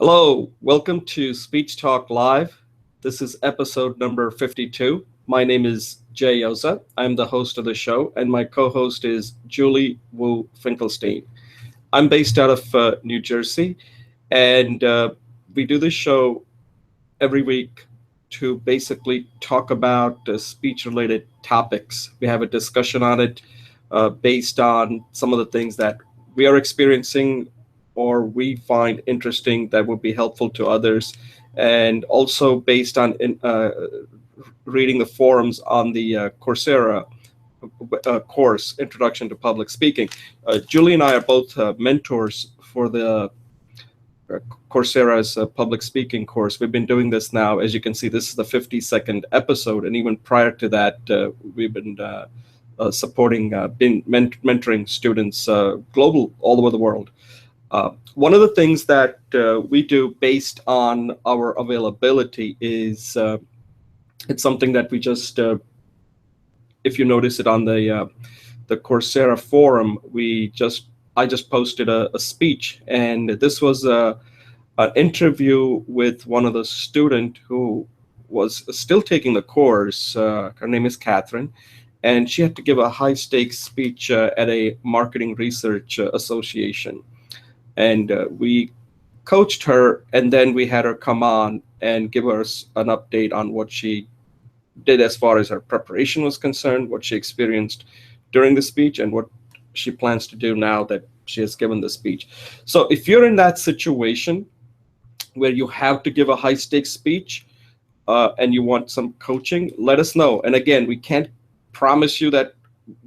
Hello, welcome to Speech Talk Live. This is episode number 52. My name is Jay Yoza. I'm the host of the show, and my co host is Julie Wu Finkelstein. I'm based out of New Jersey, and we do this show every week to basically talk about speech related topics. We have a discussion on it based on some of the things that we are experiencing or we find interesting that would be helpful to others, and also based on reading the forums on the Coursera course, Introduction to Public Speaking. Julie and I are both mentors for the uh, Coursera's public speaking course. We've been doing this now. As you can see, this is the 52nd episode. And even prior to that, we've been supporting, mentoring students global, all over the world. One of the things that we do based on our availability is it's something that we just, if you notice it on the Coursera forum, I just posted a speech, and this was an interview with one of the student who was still taking the course. Her name is Catherine, and she had to give a high stakes speech at a marketing research association. And we coached her, and then we had her come on and give us an update on what she did as far as her preparation was concerned, what she experienced during the speech, and what she plans to do now that she has given the speech. So if you're in that situation where you have to give a high stakes speech and you want some coaching, let us know. And again, we can't promise you that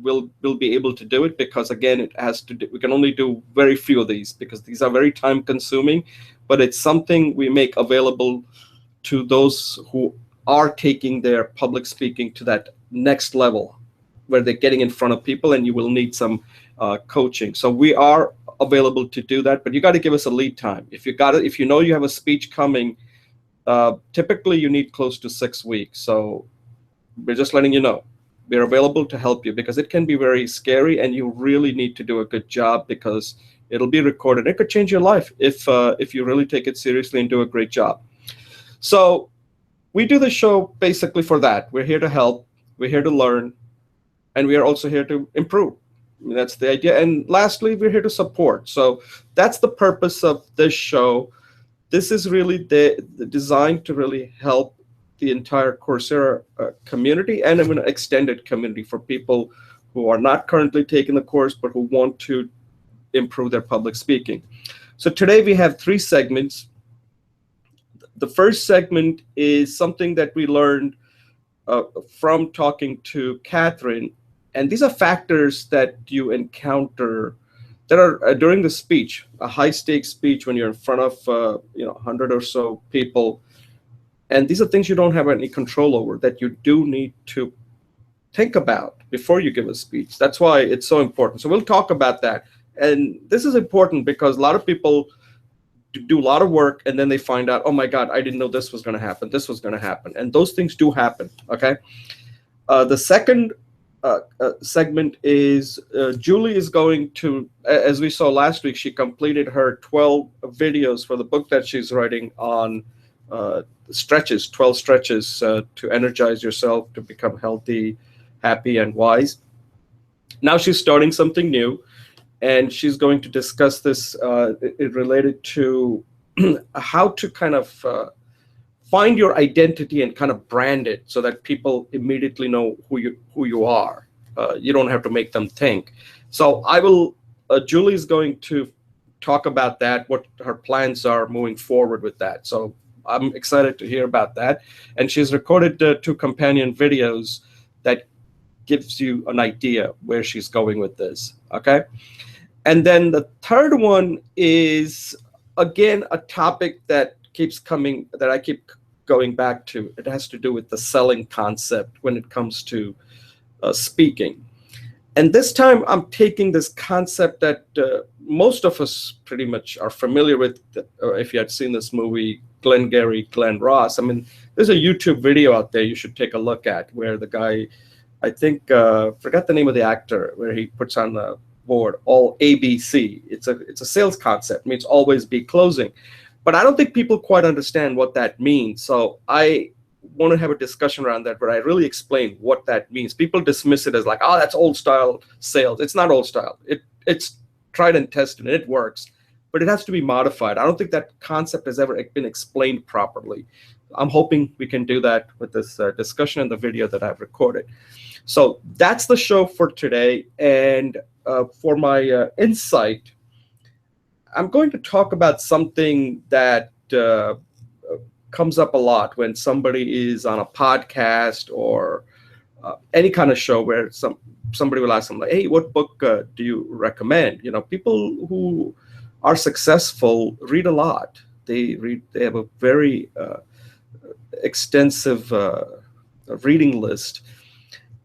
we'll be able to do it, because again, we can only do very few of these because these are very time consuming, but it's something we make available to those who are taking their public speaking to that next level where they're getting in front of people, and you will need some coaching. So we are available to do that, but you got to give us a lead time. If you know you have a speech coming, typically you need close to 6 weeks. So we're just letting you know. We're available to help you, because it can be very scary, and you really need to do a good job because it'll be recorded. It could change your life if you really take it seriously and do a great job. So we do the show basically for that. We're here to help. We're here to learn, and we are also here to improve. I mean, that's the idea. And lastly, we're here to support. So that's the purpose of this show. This is really the designed to really help the entire Coursera community, and even an extended community for people who are not currently taking the course but who want to improve their public speaking. So today we have 3 segments. The first segment is something that we learned from talking to Catherine, and these are factors that you encounter that are during the speech, a high stakes speech when you're in front of 100 or so people. And these are things you don't have any control over that you do need to think about before you give a speech. That's why it's so important. So we'll talk about that. And this is important because a lot of people do a lot of work, and then they find out, oh my God, I didn't know this was going to happen. This was going to happen. And those things do happen. Okay. The second segment is Julie is going to, as we saw last week, she completed her 12 videos for the book that she's writing on 12 stretches to energize yourself to become healthy, happy, and wise. Now she's starting something new, and she's going to discuss this related to how to kind of find your identity and kind of brand it so that people immediately know who you are. You don't have to make them think. So Julie's going to talk about that, what her plans are moving forward with that. So I'm excited to hear about that. And she's recorded 2 companion videos that gives you an idea where she's going with this, okay? And then the third one is, again, a topic that keeps coming, that I keep going back to. It has to do with the selling concept when it comes to speaking. And this time I'm taking this concept that most of us pretty much are familiar with. If you had seen this movie, Glengarry Glen Ross, I mean, there's a YouTube video out there you should take a look at where the guy, I think, forgot the name of the actor, where he puts on the board all ABC. It's a sales concept. It means always be closing. But I don't think people quite understand what that means. So I want to have a discussion around that where I really explain what that means. People dismiss it as like, oh, that's old style sales. It's not old style. It's tried and tested and it works, but it has to be modified. I don't think that concept has ever been explained properly. I'm hoping we can do that with this discussion and the video that I've recorded. So that's the show for today. And for my insight, I'm going to talk about something that comes up a lot when somebody is on a podcast or any kind of show where somebody will ask them, like, hey, what book do you recommend? People who are successful read a lot. They have a very extensive reading list.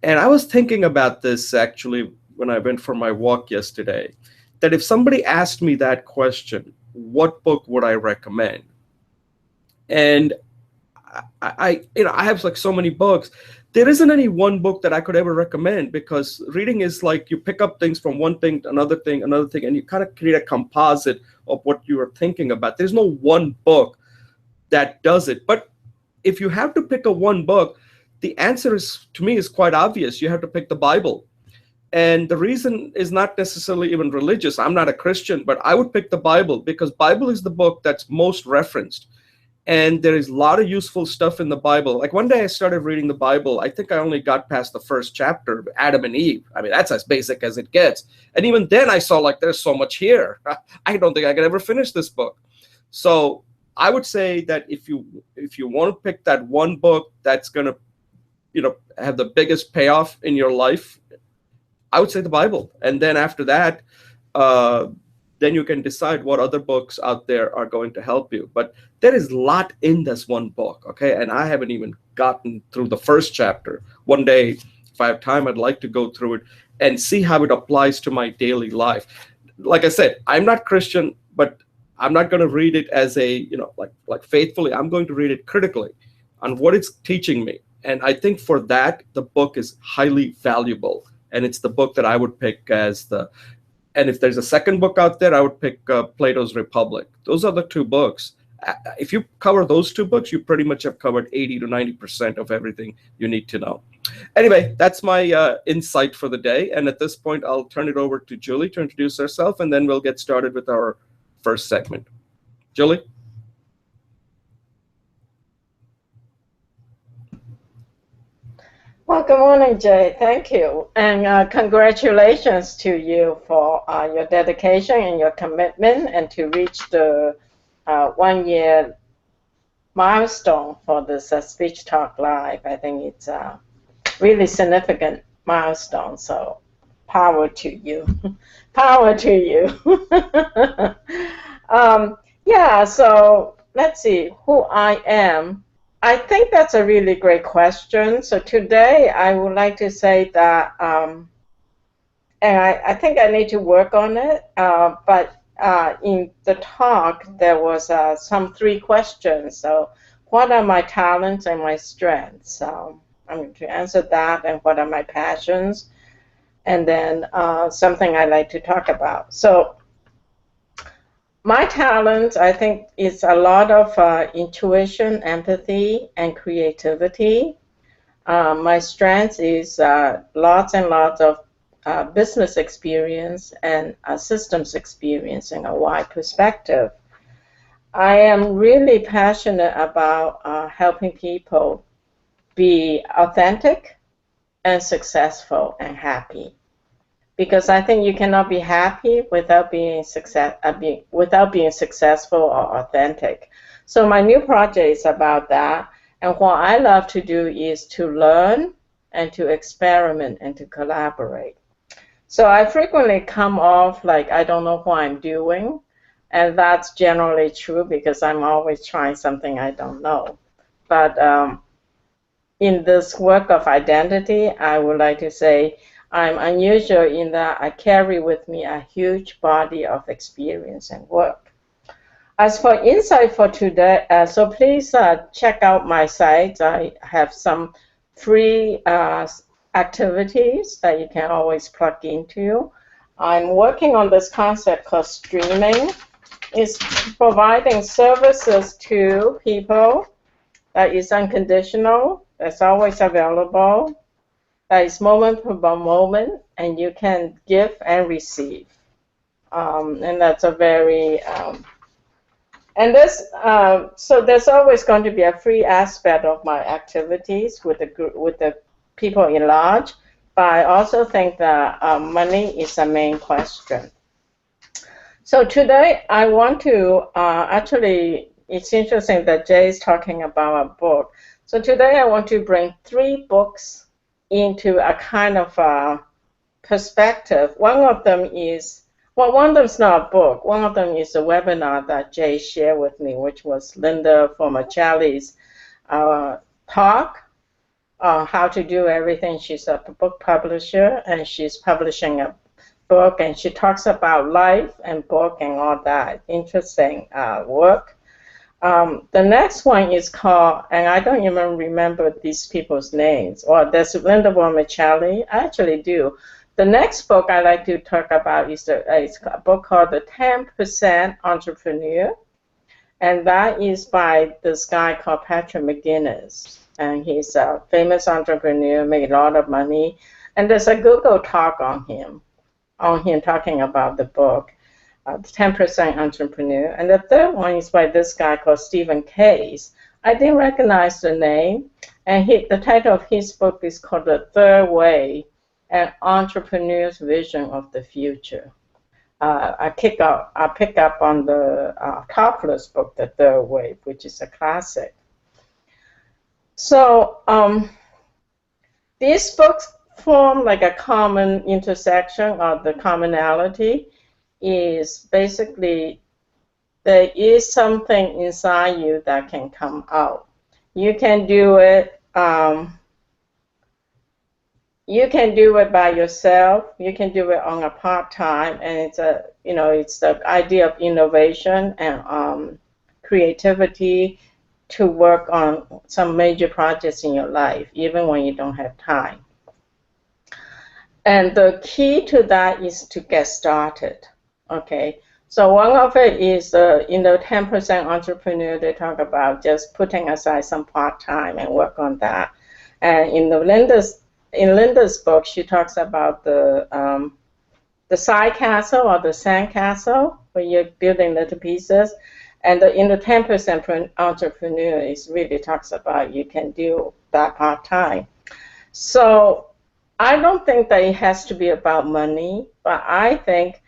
And I was thinking about this actually when I went for my walk yesterday, that if somebody asked me that question, what book would I recommend? And I have like so many books. There isn't any one book that I could ever recommend, because reading is like you pick up things from one thing to another thing, and you kind of create a composite of what you are thinking about. There's no one book that does it. But if you have to pick a one book, the answer to me is quite obvious. You have to pick the Bible. And the reason is not necessarily even religious. I'm not a Christian, but I would pick the Bible because Bible is the book that's most referenced. And there is a lot of useful stuff in the Bible. Like one day I started reading the Bible. I think I only got past the first chapter, Adam and Eve. I mean, that's as basic as it gets. And even then I saw like there's so much here. I don't think I could ever finish this book. So I would say that if you want to pick that one book that's going to have the biggest payoff in your life, I would say the Bible. And then after that, then you can decide what other books out there are going to help you. But there is a lot in this one book, okay? And I haven't even gotten through the first chapter. One day, if I have time, I'd like to go through it and see how it applies to my daily life. Like I said, I'm not Christian, but I'm not going to read it as a, like faithfully. I'm going to read it critically on what it's teaching me. And I think for that, the book is highly valuable. And it's the book that I would pick and if there's a second book out there, I would pick Plato's Republic. Those are the two books. If you cover those two books, you pretty much have covered 80 to 90% of everything you need to know. Anyway, that's my insight for the day. And at this point, I'll turn it over to Julie to introduce herself, and then we'll get started with our first segment. Julie? Well, good morning, Jay. Thank you. And congratulations to you for your dedication and your commitment and to reach the 1-year milestone for this Speech Talk Live. I think it's a really significant milestone. So power to you. Power to you. Yeah, so let's see who I am. I think that's a really great question. So today I would like to say that, and I think I need to work on it, but in the talk there was some 3 questions. So what are my talents and my strengths? I'm going to answer that, and what are my passions, and then something I like to talk about. So my talent, I think, is a lot of intuition, empathy, and creativity. My strength is lots and lots of business experience and systems experience and a wide perspective. I am really passionate about helping people be authentic and successful and happy. Because I think you cannot be happy without being successful or authentic. So my new project is about that. And what I love to do is to learn and to experiment and to collaborate. So I frequently come off like I don't know what I'm doing. And that's generally true because I'm always trying something I don't know. But in this work of identity, I would like to say, I'm unusual in that I carry with me a huge body of experience and work. As for insight for today, so please check out my site. I have some free activities that you can always plug into. I'm working on this concept called streaming. is providing services to people that is unconditional, that's always available, that is moment by moment, and you can give and receive. And that's a very and this so there's always going to be a free aspect of my activities with the group, with the people in large, but I also think that money is the main question. So today I want to actually, it's interesting that Jay is talking about a book. So today I want to bring 3 books into a kind of a perspective. One of them is, well, one of them is not a book. One of them is a webinar that Jay shared with me, which was Linda Formichelli's talk on how to do everything. She's a book publisher, and she's publishing a book, and she talks about life and book and all that interesting work. The next one is called, and I don't even remember these people's names, or there's Linda Formichelli. I actually do. The next book I like to talk about is a book called The 10% Entrepreneur, and that is by this guy called Patrick McGinnis, and he's a famous entrepreneur, made a lot of money, and there's a Google talk on him talking about the book, The 10% Entrepreneur. And the third one is by this guy called Stephen Case. I didn't recognize the name, and the title of his book is called The Third Way, An Entrepreneur's Vision of the Future. I pick up on the Topless book, The Third Way, which is a classic. So these books form like a common intersection, or the commonality is basically there is something inside you that can come out. You can do it. You can do it by yourself. You can do it on a part-time, and it's the idea of innovation and creativity to work on some major projects in your life, even when you don't have time. And the key to that is to get started. Okay, so one of it is in the 10% Entrepreneur, they talk about just putting aside some part-time and work on that. And in Linda's book, she talks about the side castle or the sand castle, where you're building little pieces. And in the 10% Entrepreneur, it really talks about you can do that part-time. So I don't think that it has to be about money, but I think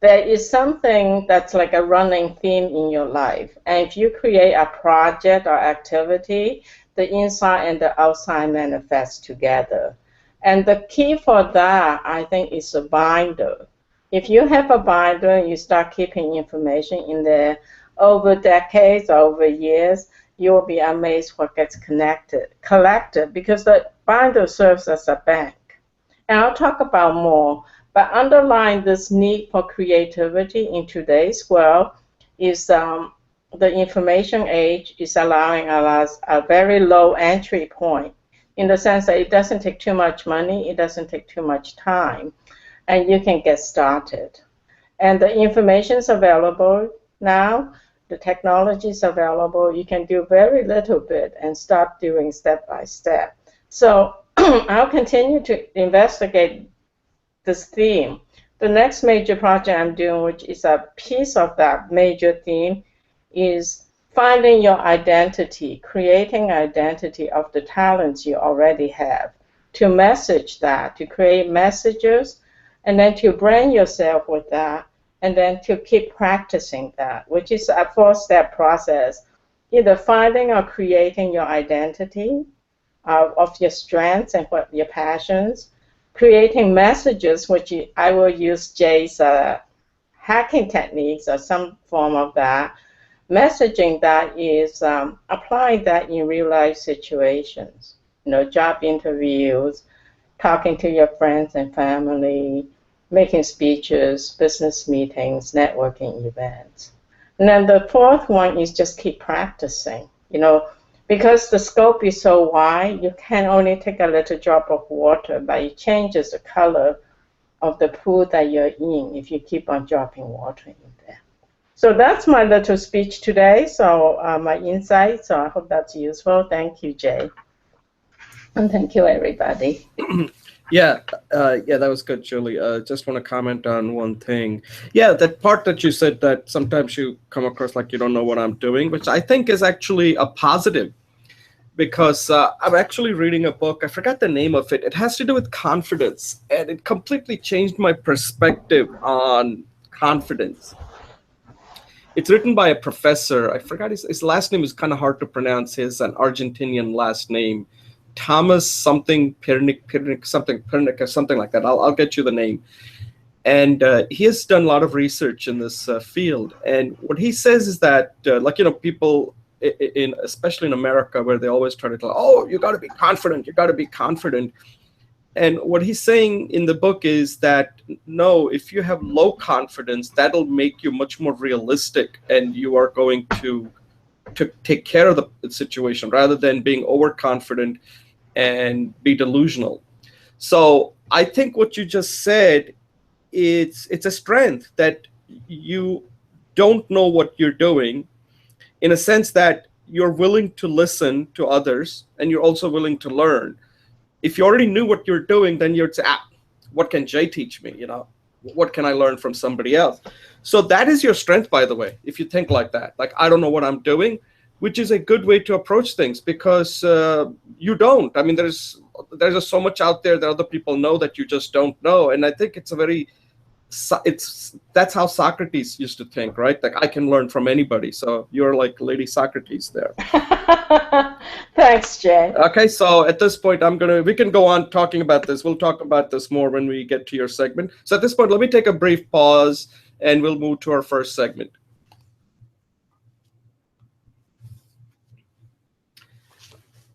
there is something that's like a running theme in your life. And if you create a project or activity, the inside and the outside manifest together. And the key for that, I think, is a binder. If you have a binder and you start keeping information in there over decades, over years, you will be amazed what gets collected, because the binder serves as a bank. And I'll talk about more, but underlying this need for creativity in today's world is the information age is allowing us a very low entry point, in the sense that it doesn't take too much money, it doesn't take too much time, and you can get started. And the information is available now, the technology is available, you can do very little bit and start doing step by step. So I'll continue to investigate this theme. The next major project I'm doing, which is a piece of that major theme, is finding your identity, creating identity of the talents you already have, to message that, to create messages, and then to brand yourself with that, and then to keep practicing that, which is a 4-step process, either finding or creating your identity of your strengths and what your passions, creating messages, which I will use Jay's hacking techniques or some form of that. Messaging that is applying that in real life situations, job interviews, talking to your friends and family, making speeches, business meetings, networking events. And then the fourth one is just keep practicing, because the scope is so wide, you can only take a little drop of water, but it changes the color of the pool that you're in if you keep on dropping water in there. So that's my little speech today. So my insight. So I hope that's useful. Thank you, Jay. And thank you, everybody. Yeah, that was good, Julie. Just want to comment on one thing. Yeah, that part that you said that sometimes you come across like you don't know what I'm doing, which I think is actually a positive, because I'm actually reading a book. I forgot the name of it. It has to do with confidence, and it completely changed my perspective on confidence. It's written by a professor. I forgot his last name is kind of hard to pronounce. He's an Argentinian last name, Thomas something Pernick or something like that. I'll get you the name. And he has done a lot of research in this field. And what he says is that, people especially in America, where they always try to tell, oh, you got to be confident, you got to be confident. And what he's saying in the book is that, no, if you have low confidence, that'll make you much more realistic, and you are going to take care of the situation rather than being overconfident and be delusional. So I think what you just said, it's a strength that you don't know what you're doing, in a sense that you're willing to listen to others and you're also willing to learn. If you already knew what you're doing, then you'd say, what can Jay teach me? What can I learn from somebody else? So that is your strength, by the way, if you think like that. Like, I don't know what I'm doing, which is a good way to approach things, because you don't. I mean, there's just so much out there that other people know that you just don't know. And I think that's how Socrates used to think, right? Like, I can learn from anybody. So you're like Lady Socrates there. Thanks, Jay. Okay, so at this point, we can go on talking about this. We'll talk about this more when we get to your segment. So at this point, let me take a brief pause and we'll move to our first segment.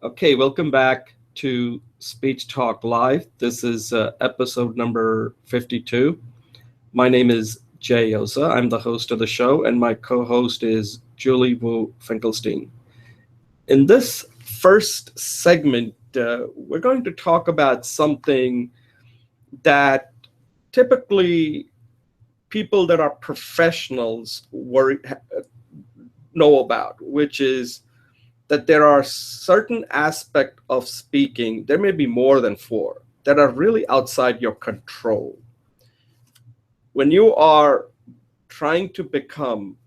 Okay, welcome back to Speech Talk Live. This is episode number 52. My name is Jay Oza. I'm the host of the show, and my co-host is Julie Wu Finkelstein. In this first segment, we're going to talk about something that typically people that are professionals know about, which is that there are certain aspects of speaking, there may be more than 4, that are really outside your control. When you are trying to become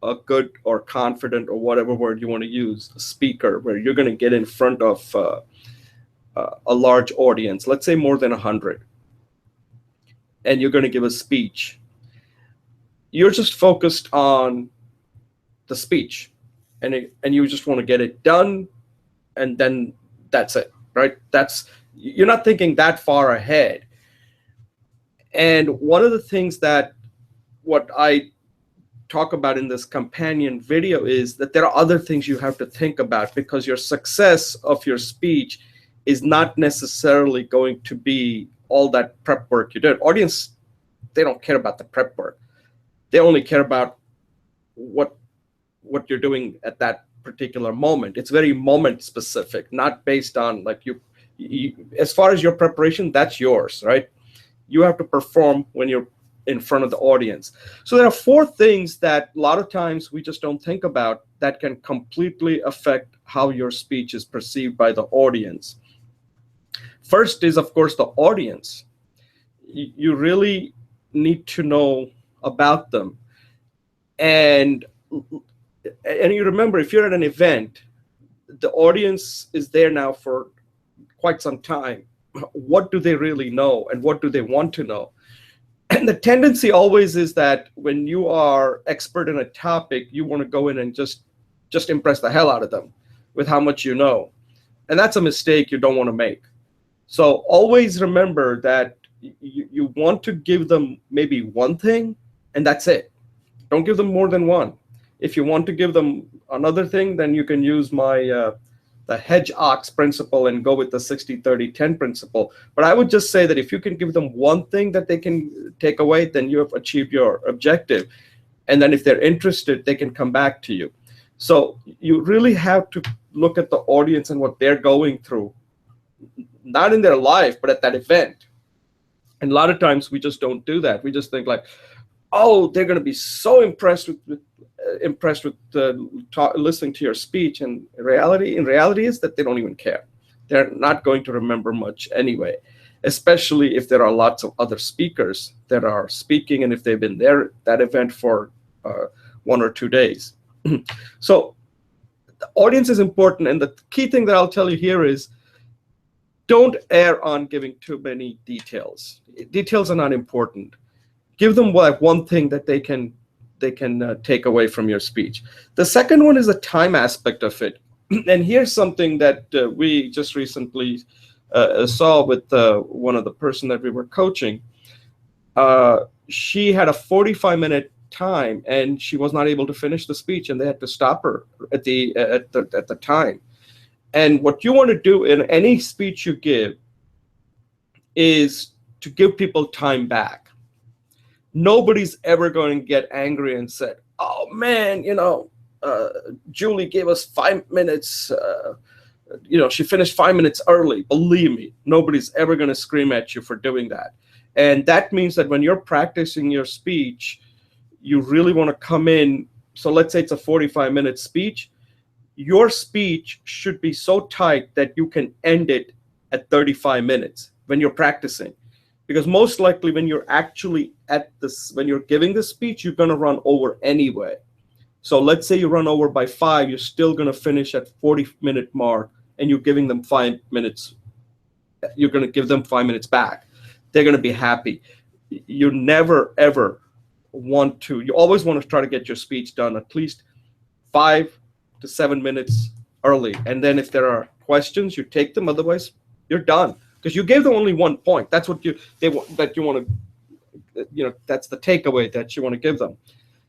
a good or confident, or whatever word you want to use, a speaker, where you're going to get in front of a large audience, let's say more than 100, and you're going to give a speech, you're just focused on the speech, and you just want to get it done, and then that's it, right? You're not thinking that far ahead. And one of the things that what I talk about in this companion video is that there are other things you have to think about, because your success of your speech is not necessarily going to be all that prep work you did. Audience, they don't care about the prep work. They only care about what you're doing at that particular moment. It's very moment specific, not based on like you as far as your preparation, that's yours, right? You have to perform when you're in front of the audience. So there are 4 things that a lot of times we just don't think about that can completely affect how your speech is perceived by the audience. First is, of course, the audience. You really need to know about them. And you remember, if you're at an event, the audience is there now for quite some time. What do they really know, and what do they want to know? And the tendency always is that when you are expert in a topic, you want to go in and just impress the hell out of them with how much you know. And that's a mistake you don't want to make. So always remember that you want to give them maybe one thing, and that's it. Don't give them more than one. If you want to give them another thing, then you can use my the hedge ox principle and go with the 60-30-10 principle. But I would just say that if you can give them one thing that they can take away, then you have achieved your objective. And then if they're interested, they can come back to you. So you really have to look at the audience and what they're going through, not in their life, but at that event. And a lot of times we just don't do that. We just think like, oh, they're going to be so impressed with listening to your speech. And in reality is that they don't even care. They're not going to remember much anyway, especially if there are lots of other speakers that are speaking and if they've been there that event for 1 or 2 days. So the audience is important, and the key thing that I'll tell you here is don't err on giving too many details. Details are not important. Give them like one thing that they can take away from your speech. The second one is the time aspect of it. And here's something that we just recently saw with one of the person that we were coaching. She had a 45-minute time, and she was not able to finish the speech, and they had to stop her at the time. And what you want to do in any speech you give is to give people time back. Nobody's ever going to get angry and said, oh man, Julie gave us 5 minutes, she finished 5 minutes early. Believe me, nobody's ever going to scream at you for doing that. And that means that when you're practicing your speech, you really want to come in. So let's say it's a 45-minute speech. Your speech should be so tight that you can end it at 35 minutes when you're practicing. Because most likely when you're actually when you're giving the speech, you're going to run over anyway. So let's say you run over by 5, you're still going to finish at 40-minute mark, and you're giving them 5 minutes. You're going to give them 5 minutes back. They're going to be happy. You never, ever you always want to try to get your speech done at least 5 to 7 minutes early. And then if there are questions, you take them. Otherwise, you're done. Because you gave them only 1 point. That's what you want to, that's the takeaway that you want to give them.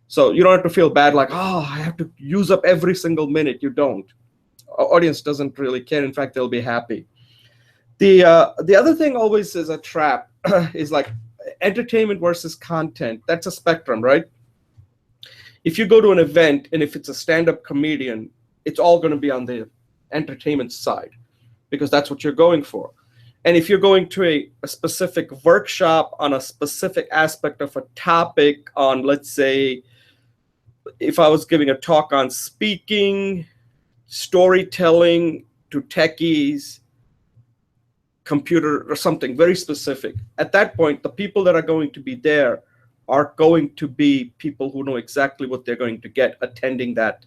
So you don't have to feel bad like, oh, I have to use up every single minute. You don't. Our audience doesn't really care. In fact, they'll be happy. The other thing always is a trap is like entertainment versus content. That's a spectrum, right? If you go to an event and if it's a stand-up comedian, it's all going to be on the entertainment side because that's what you're going for. And if you're going to a specific workshop on a specific aspect of a topic on, let's say, if I was giving a talk on speaking, storytelling to techies, computer or something very specific, at that point, the people that are going to be there are going to be people who know exactly what they're going to get attending that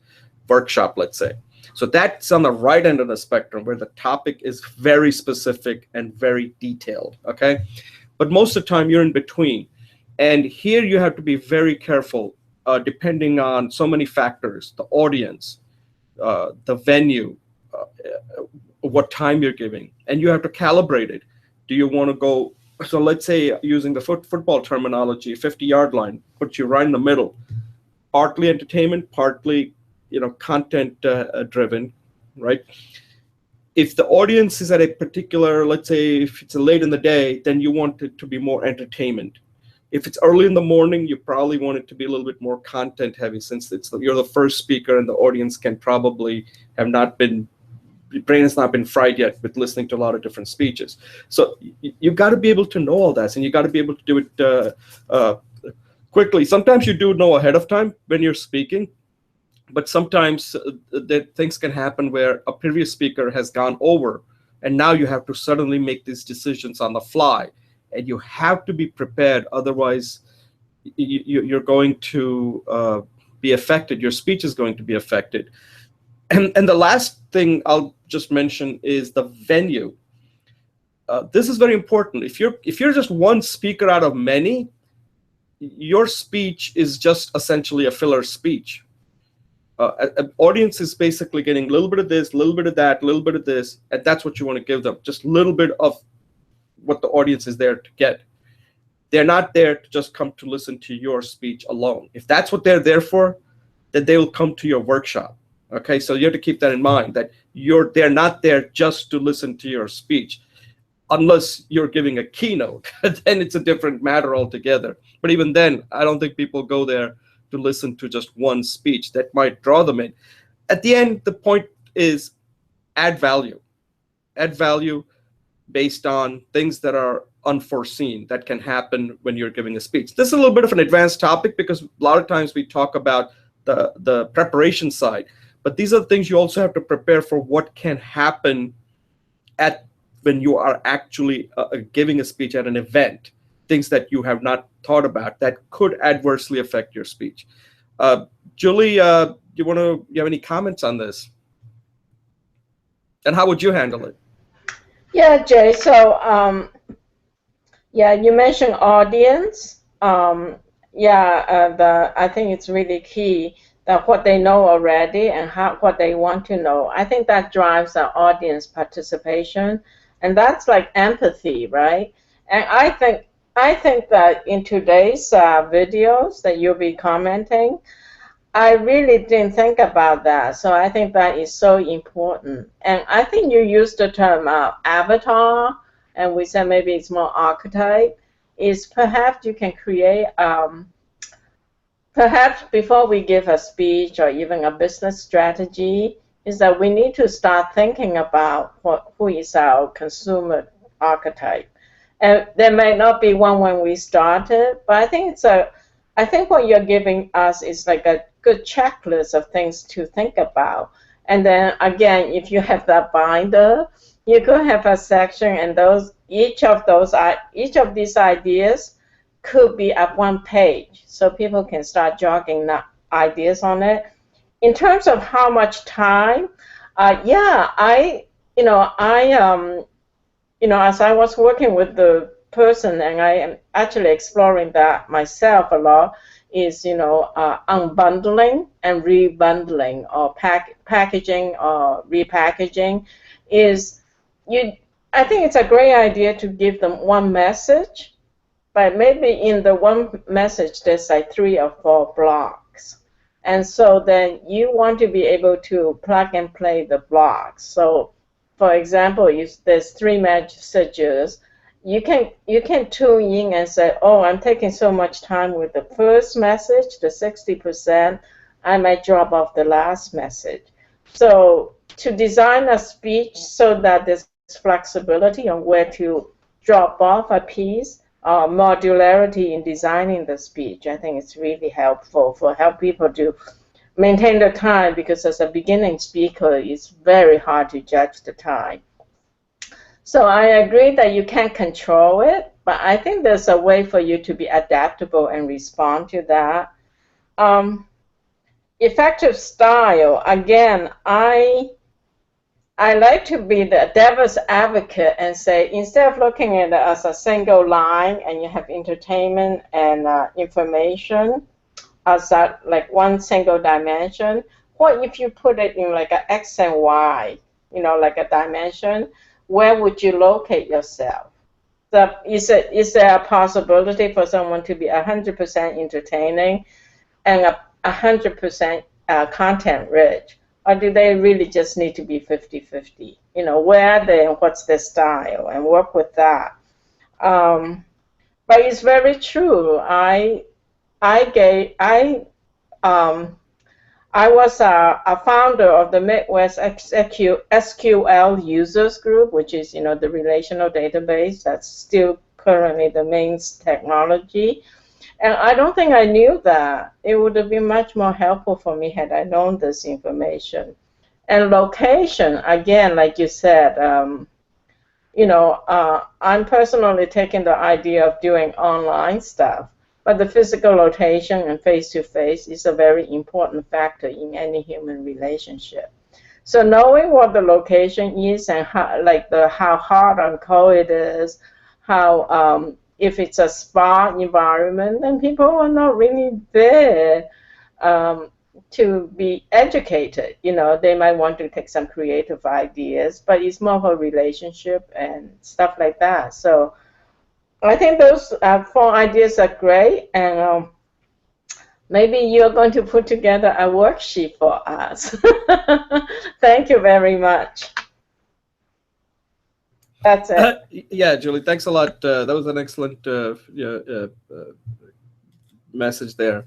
workshop, let's say. So that's on the right end of the spectrum where the topic is very specific and very detailed, okay? But most of the time you're in between. And here you have to be very careful depending on so many factors, the audience, the venue, what time you're giving, and you have to calibrate it. Do you want to go, so let's say using the football terminology, 50-yard line, put you right in the middle, partly entertainment, partly content driven, right? If the audience is at a particular, let's say if it's late in the day, then you want it to be more entertainment. If it's early in the morning, you probably want it to be a little bit more content heavy since you're the first speaker and the audience can probably have not been, the brain has not been fried yet with listening to a lot of different speeches. So you've got to be able to know all that, and you got to be able to do it quickly. Sometimes you do know ahead of time when you're speaking, but sometimes things can happen where a previous speaker has gone over, and now you have to suddenly make these decisions on the fly, and you have to be prepared. Otherwise, you're going to be affected. Your speech is going to be affected. And the last thing I'll just mention is the venue. This is very important. If you're just one speaker out of many, your speech is just essentially a filler speech. An audience is basically getting a little bit of this, a little bit of that, a little bit of this, and that's what you want to give them. Just a little bit of what the audience is there to get. They're not there to just come to listen to your speech alone. If that's what they're there for, then they will come to your workshop. Okay, so you have to keep that in mind, that they're not there just to listen to your speech. Unless you're giving a keynote, then it's a different matter altogether. But even then, I don't think people go there to listen to just one speech. That might draw them in. At the end, the point is add value. Add value based on things that are unforeseen that can happen when you're giving a speech. This is a little bit of an advanced topic because a lot of times we talk about the preparation side, but these are the things you also have to prepare for what can happen at when you are actually giving a speech at an event, things that you have not thought about that could adversely affect your speech. Julie, you have any comments on this? And how would you handle it? Yeah, Jay. So, yeah, you mentioned audience. I think it's really key that what they know already and what they want to know. I think that drives our audience participation, and that's like empathy, right? And I think that in today's videos that you'll be commenting, I really didn't think about that. So I think that is so important. And I think you used the term avatar, and we said maybe it's more archetype. Is perhaps you can create, perhaps before we give a speech or even a business strategy, is that we need to start thinking about who is our consumer archetype. And there may not be one when we started, but I think what you're giving us is like a good checklist of things to think about. And then again, if you have that binder, you could have a section, and each of these ideas could be at one page, so people can start jogging ideas on it. In terms of how much time, as I was working with the person, and I am actually exploring that myself a lot, is unbundling and rebundling, or packaging or repackaging. I think it's a great idea to give them one message, but maybe in the one message there's like 3 or 4 blocks, and so then you want to be able to plug and play the blocks. So for example, if there's 3 messages, you can tune in and say, oh, I'm taking so much time with the first message, the 60%, I might drop off the last message. So to design a speech so that there's flexibility on where to drop off a piece, modularity in designing the speech, I think it's really helpful for help people to maintain the time, because as a beginning speaker, it's very hard to judge the time. So I agree that you can't control it, but I think there's a way for you to be adaptable and respond to that. Effective style, again, I like to be the devil's advocate and say, instead of looking at it as a single line and you have entertainment and information as like one single dimension, what if you put it in like an X and Y, like a dimension? Where would you locate yourself? So is there a possibility for someone to be 100% entertaining and 100% content rich? Or do they really just need to be 50-50? Where are they and what's their style, and work with that. But it's very true. I was a founder of the Midwest SQL users group, which is, the relational database that's still currently the main technology. And I don't think I knew that. It would have been much more helpful for me had I known this information. And location, again, like you said, I'm personally taking the idea of doing online stuff. But the physical location and face-to-face is a very important factor in any human relationship. So knowing what the location is and how hot and cold it is, how if it's a spa environment, then people are not really there to be educated. They might want to take some creative ideas, but it's more of a relationship and stuff like that. So I think those 4 ideas are great, and maybe you're going to put together a worksheet for us. Thank you very much. That's it. Yeah, Julie, thanks a lot. That was an excellent message there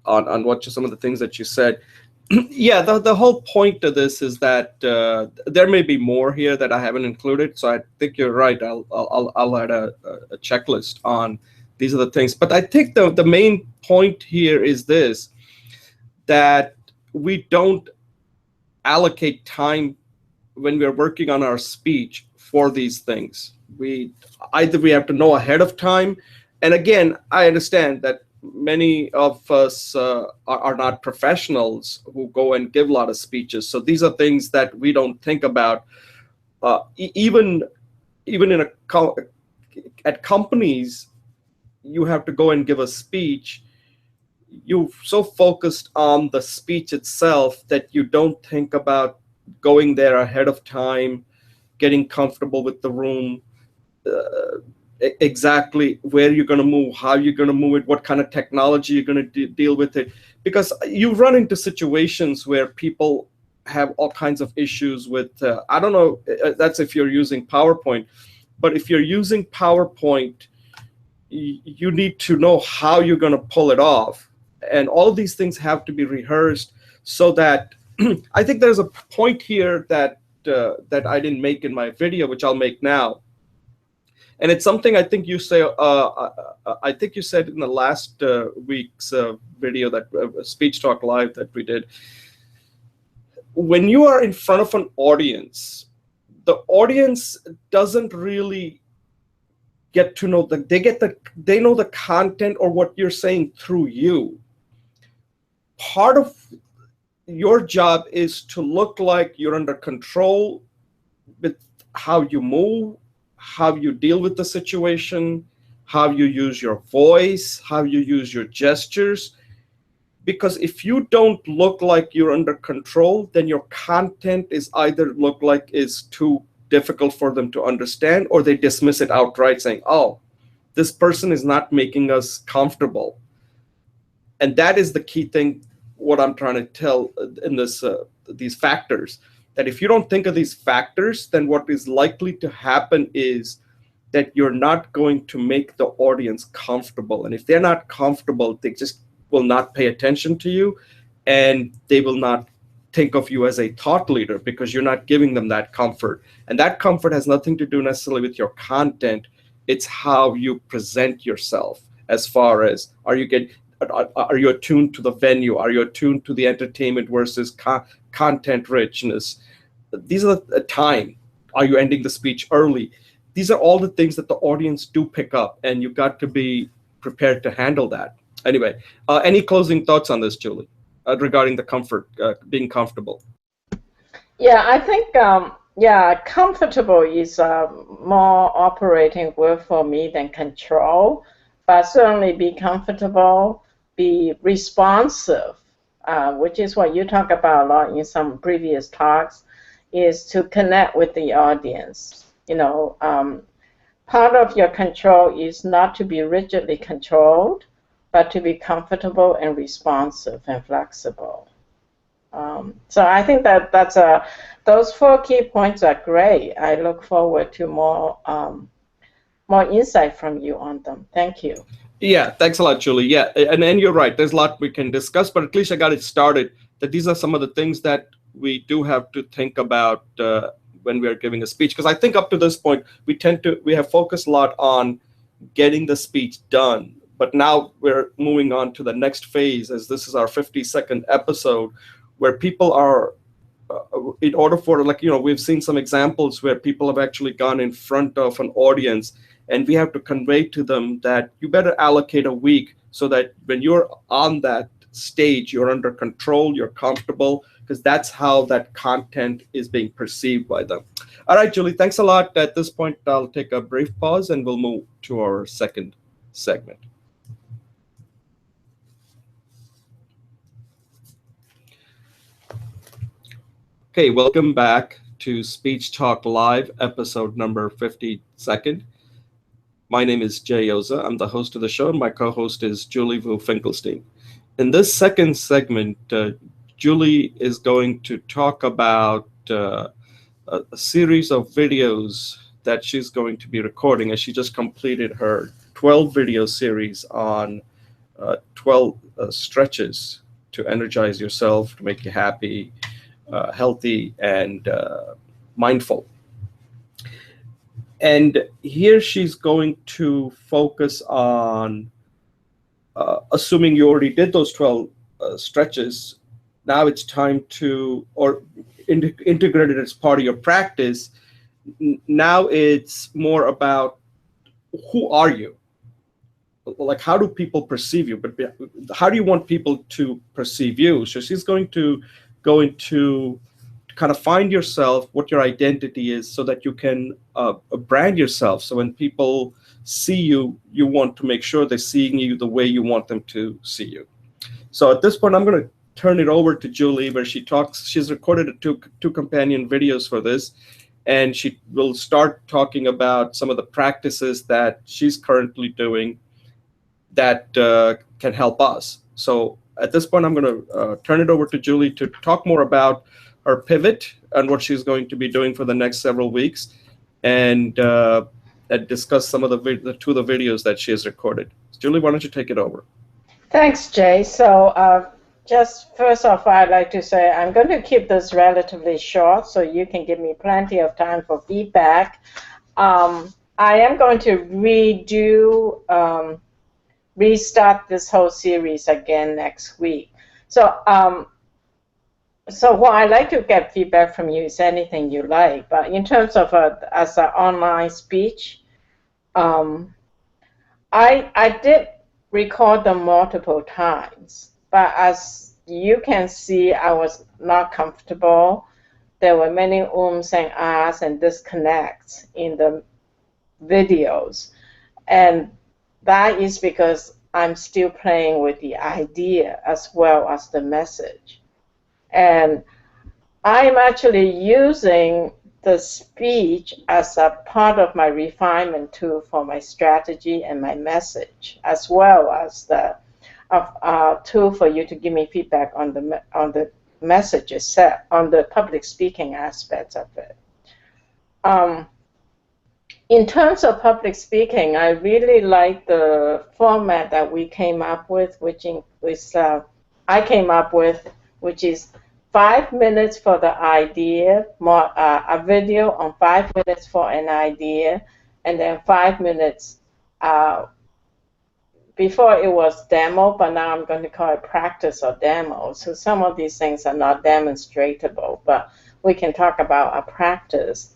on some of the things that you said. Yeah, the whole point of this is that there may be more here that I haven't included. So I think you're right. I'll add a checklist on these are the things. But I think the main point here is this, that we don't allocate time when we're working on our speech for these things. We have to know ahead of time. And again, I understand that many of us are not professionals who go and give a lot of speeches. So these are things that we don't think about. Even in at companies, you have to go and give a speech. You're so focused on the speech itself that you don't think about going there ahead of time, getting comfortable with the room, exactly where you're going to move, how you're going to move it, what kind of technology you're going to deal with it. Because you run into situations where people have all kinds of issues with, I don't know, that's if you're using PowerPoint, but if you're using PowerPoint, you need to know how you're going to pull it off. And all of these things have to be rehearsed so that I think there's a point here that I didn't make in my video, which I'll make now. And it's something I think you say. I think you said in the last week's video, that Speech Talk Live that we did. When you are in front of an audience, the audience doesn't really get to know they know the content or what you're saying through you. Part of your job is to look like you're under control with how you move, how you deal with the situation, how you use your voice, how you use your gestures. Because if you don't look like you're under control, then your content is either look like is too difficult for them to understand, or they dismiss it outright saying, oh, this person is not making us comfortable. And that is the key thing, what I'm trying to tell in this these factors, that if you don't think of these factors, then what is likely to happen is that you're not going to make the audience comfortable. And if they're not comfortable, they just will not pay attention to you, and they will not think of you as a thought leader because you're not giving them that comfort. And that comfort has nothing to do necessarily with your content. It's how you present yourself, as far as are you attuned to the venue? Are you attuned to the entertainment versus content richness? These are the time. Are you ending the speech early? These are all the things that the audience do pick up, and you've got to be prepared to handle that. Anyway, any closing thoughts on this, Julie, regarding the comfort, being comfortable? Yeah, I think, comfortable is a more operating word for me than control, but certainly be comfortable, be responsive, which is what you talk about a lot in some previous talks, is to connect with the audience. Part of your control is not to be rigidly controlled, but to be comfortable and responsive and flexible. So I think that's those 4 key points are great. I look forward to more insight from you on them. Thank you. Yeah, thanks a lot, Julie. Yeah, and you're right. There's a lot we can discuss, but at least I got it started. That these are some of the things that we do have to think about when we are giving a speech. Because I think up to this point, we have focused a lot on getting the speech done. But now we're moving on to the next phase, as this is our 52nd episode, where people are, in order for, we've seen some examples where people have actually gone in front of an audience, and we have to convey to them that you better allocate a week so that when you're on that stage, you're under control, you're comfortable, because that's how that content is being perceived by them. All right, Julie, thanks a lot. At this point, I'll take a brief pause and we'll move to our second segment. Okay, welcome back to Speech Talk Live, episode number 52nd. My name is Jay Oza. I'm the host of the show, and my co-host is Julie Vu Finkelstein. In this second segment, Julie is going to talk about a series of videos that she's going to be recording, as she just completed her 12 video series on 12 stretches to energize yourself, to make you happy, healthy, and mindful. And here she's going to focus on, assuming you already did those 12 stretches, now it's time to, or integrate it as part of your practice. Now it's more about, who are you? Like, how do people perceive you? But how do you want people to perceive you? So she's going to go into kind of find yourself, what your identity is, so that you can brand yourself. So when people see you, you want to make sure they're seeing you the way you want them to see you. So at this point, I'm going to turn it over to Julie, where she talks. She's recorded two companion videos for this, and she will start talking about some of the practices that she's currently doing that can help us. So at this point, I'm going to turn it over to Julie to talk more about her pivot and what she's going to be doing for the next several weeks, and discuss some of the videos that she has recorded. Julie, why don't you take it over? Thanks, Jay. So just first off, I'd like to say I'm going to keep this relatively short so you can give me plenty of time for feedback. I am going to restart this whole series again next week. So what I'd like to get feedback from you is anything you like. But in terms of as an online speech, I did record them multiple times. But as you can see, I was not comfortable. There were many ums and ahs and disconnects in the videos. And that is because I'm still playing with the idea as well as the message. And I'm actually using the speech as a part of my refinement tool for my strategy and my message, as well as the tool for you to give me feedback on the message itself, on the public speaking aspects of it. In terms of public speaking, I really like the format that we came up with, which is 5 minutes for the idea, a video on 5 minutes for an idea, and then 5 minutes. Before it was demo, but now I'm going to call it practice or demo. So some of these things are not demonstratable, but we can talk about a practice.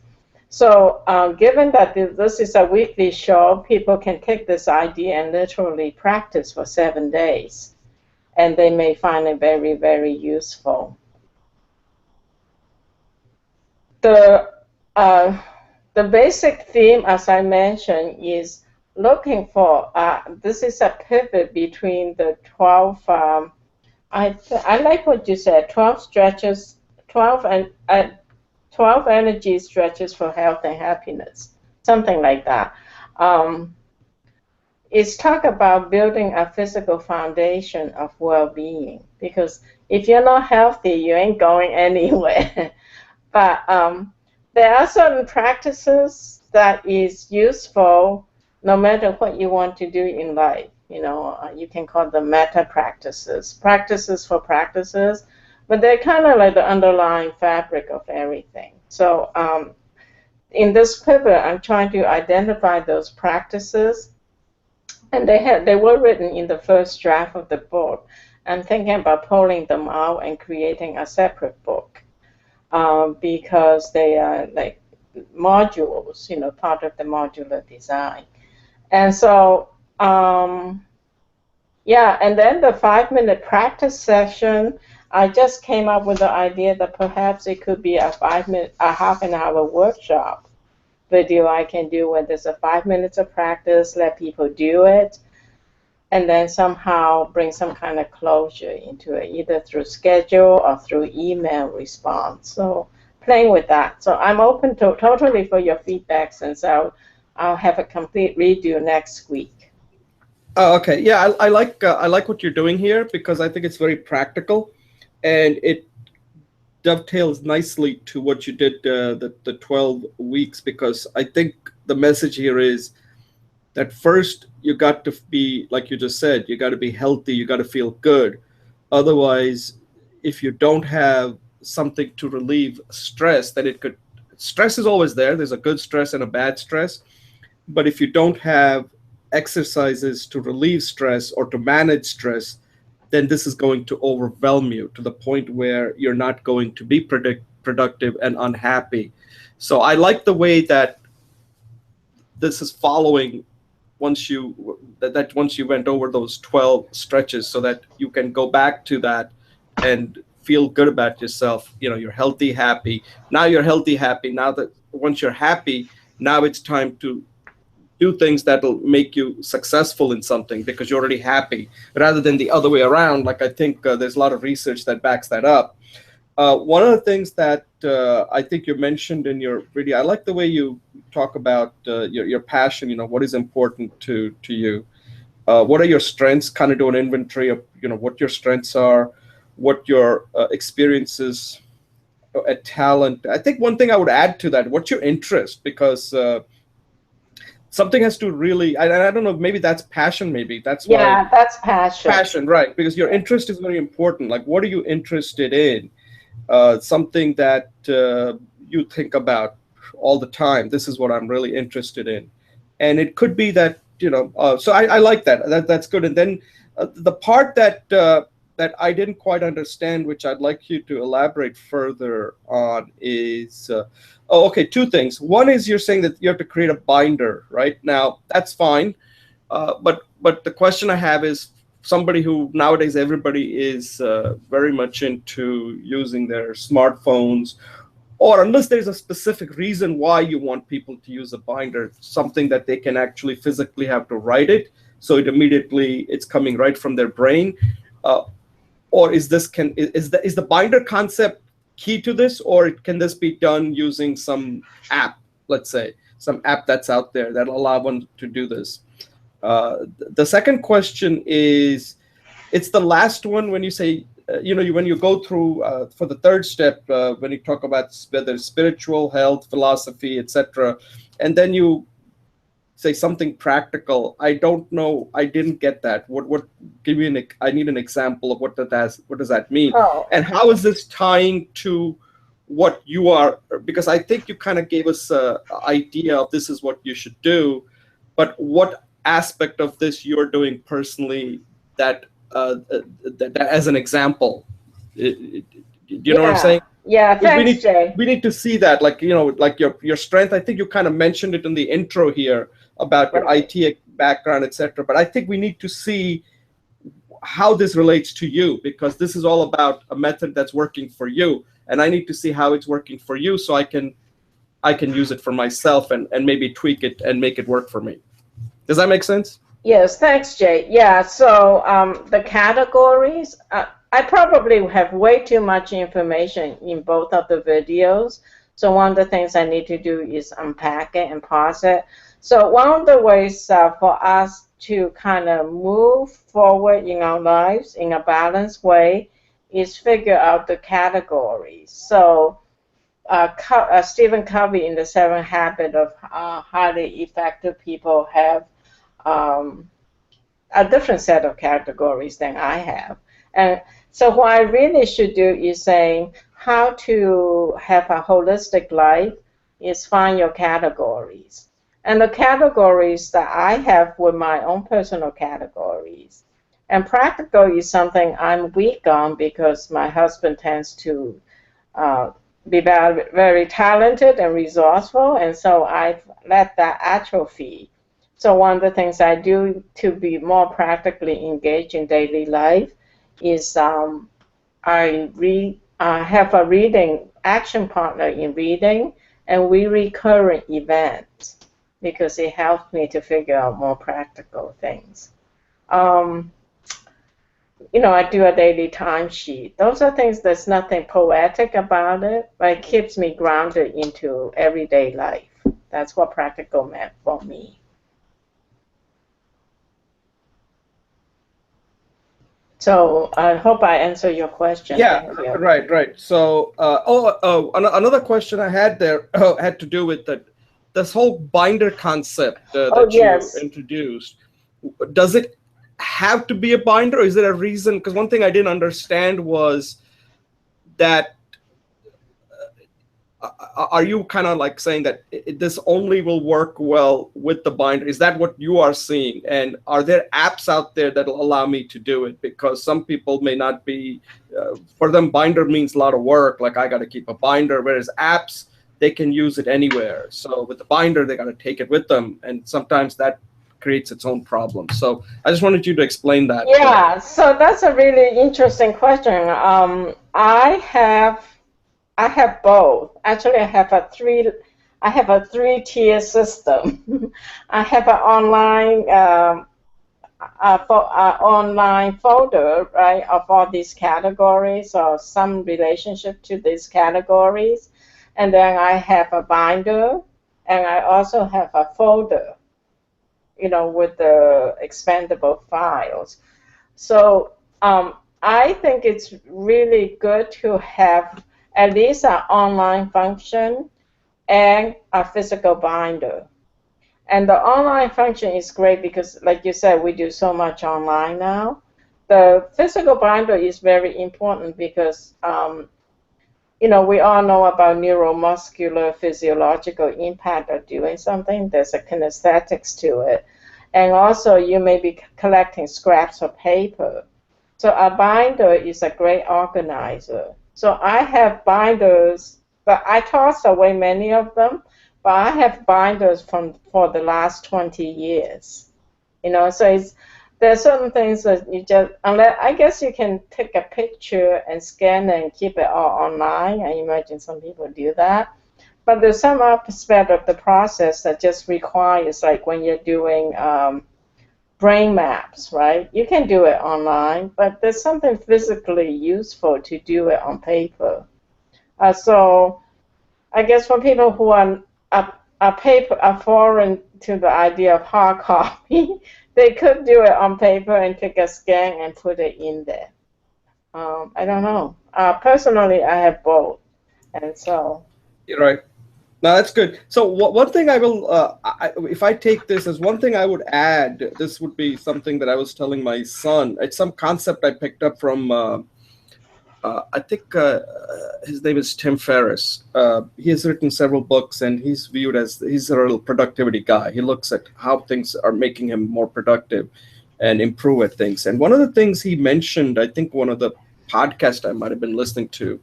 So given that this is a weekly show, people can take this idea and literally practice for 7 days, and they may find it very, very useful. The basic theme, as I mentioned, is looking for, this is a pivot between the 12, I like what you said, 12 stretches, 12 energy stretches for health and happiness, something like that. It's talk about building a physical foundation of well-being, because if you're not healthy, you ain't going anywhere. But there are certain practices that is useful no matter what you want to do in life. You know, you can call them meta practices for practices, but they're kind of like the underlying fabric of everything. So in this pivot, I'm trying to identify those practices, and they were written in the first draft of the book. I'm thinking about pulling them out and creating a separate book, because they are like modules, you know, part of the modular design. And so, yeah, and then the 5-minute practice session, I just came up with the idea that perhaps it could be a half an hour workshop video I can do where there's a 5 minutes of practice, let people do it, and then somehow bring some kind of closure into it, either through schedule or through email response. So playing with that. So I'm open to totally for your feedback, since I'll have a complete redo next week. Oh, okay. Yeah, I like what you're doing here, because I think it's very practical, and it dovetails nicely to what you did the 12 weeks, because I think the message here is that first you got to be, like you just said, you got to be healthy, you got to feel good. Otherwise, if you don't have something to relieve stress, then stress is always there. There's a good stress and a bad stress. But if you don't have exercises to relieve stress or to manage stress, then this is going to overwhelm you to the point where you're not going to be productive and unhappy. So I like the way that this is following once you went over those 12 stretches, so that you can go back to that and feel good about yourself. You're healthy, happy. Now you're healthy, happy. Now that once you're happy, now it's time to do things that'll make you successful in something because you're already happy, rather than the other way around. Like, I think there's a lot of research that backs that up. One of the things that I think you mentioned in your video, I like the way you talk about your passion. What is important to you. What are your strengths? Kind of do an inventory of what your strengths are, what your experiences, a talent. I think one thing I would add to that, what's your interest? Because something has to really, I don't know, maybe that's passion, maybe that's why. Yeah, that's passion. Passion, right? Because your interest is very important. Like, what are you interested in? Something that you think about all the time. This is what I'm really interested in. And it could be that, so I like that. That's good. And then the part that I didn't quite understand, which I'd like you to elaborate further on, is, okay, two things. One is you're saying that you have to create a binder, right? Now, that's fine. But the question I have is, somebody who nowadays everybody is very much into using their smartphones, or unless there's a specific reason why you want people to use a binder, something that they can actually physically have to write it, so it's coming right from their brain, or is the binder concept key to this, or can this be done using some app, let's say, some app that's out there that'll allow one to do this? The second question is, it's the last one when you say, when you go through for the third step, when you talk about whether spiritual, health, philosophy, etc., and then you say something practical. I don't know. I didn't get that. What? Give me I need an example of what does that mean? Oh. And how is this tying to what you are? Because I think you kind of gave us an idea of this is what you should do, but what aspect of this you're doing personally that as an example, do you know what I'm saying? Yeah, thanks, Jay. We need to see that, like, like your strength. I think you kind of mentioned it in the intro here about your IT background, etc. But I think we need to see how this relates to you, because this is all about a method that's working for you, and I need to see how it's working for you so I can use it for myself and maybe tweak it and make it work for me. Does that make sense? Yes, thanks, Jay. Yeah, so the categories, I probably have way too much information in both of the videos. So one of the things I need to do is unpack it and parse it. So one of the ways for us to kind of move forward in our lives in a balanced way is figure out the categories. So Stephen Covey in the 7 Habits of Highly Effective People have a different set of categories than I have. And so what I really should do is saying how to have a holistic life is find your categories. And the categories that I have were my own personal categories. And practical is something I'm weak on because my husband tends to be very, very talented and resourceful, and so I've let that atrophy. So one of the things I do to be more practically engaged in daily life is I have a reading action partner in reading, and we read current events because it helps me to figure out more practical things. I do a daily timesheet. Those are things, there's nothing poetic about it, but it keeps me grounded into everyday life. That's what practical meant for me. So I hope I answer your question. Yeah, right. So, another question I had there had to do with this whole binder concept that yes. you introduced. Does it have to be a binder, or is there a reason? Because one thing I didn't understand was that are you kind of like saying that this only will work well with the binder? Is that what you are seeing? And are there apps out there that will allow me to do it? Because some people may not be, for them, binder means a lot of work. Like I got to keep a binder, whereas apps, they can use it anywhere. So with the binder, they got to take it with them. And sometimes that creates its own problems. So I just wanted you to explain that. Yeah, so that's a really interesting question. I have both. Actually, I have a three-tier system. I have an online folder, right, of all these categories or some relationship to these categories. And then I have a binder, and I also have a folder, with the expandable files. So I think it's really good to have at least an online function and a physical binder. And the online function is great because, like you said, we do so much online now. The physical binder is very important because, we all know about neuromuscular physiological impact of doing something. There's a kinesthetics to it. And also, you may be collecting scraps of paper. So a binder is a great organizer. So I have binders, but I toss away many of them. But I have binders for the last 20 years. So there's certain things that I guess you can take a picture and scan it and keep it all online. I imagine some people do that. But there's some aspect of the process that just requires, like when you're doing brain maps, right? You can do it online, but there's something physically useful to do it on paper. So I guess for people who are foreign to the idea of hard copy, they could do it on paper and take a scan and put it in there. I don't know. Personally, I have both, and so. You're right. No, that's good. So one thing I will, if I take this as one thing I would add, this would be something that I was telling my son. It's some concept I picked up from, I think his name is Tim Ferriss. He has written several books, and he's a real productivity guy. He looks at how things are making him more productive and improve at things. And one of the things he mentioned, I think one of the podcasts I might have been listening to,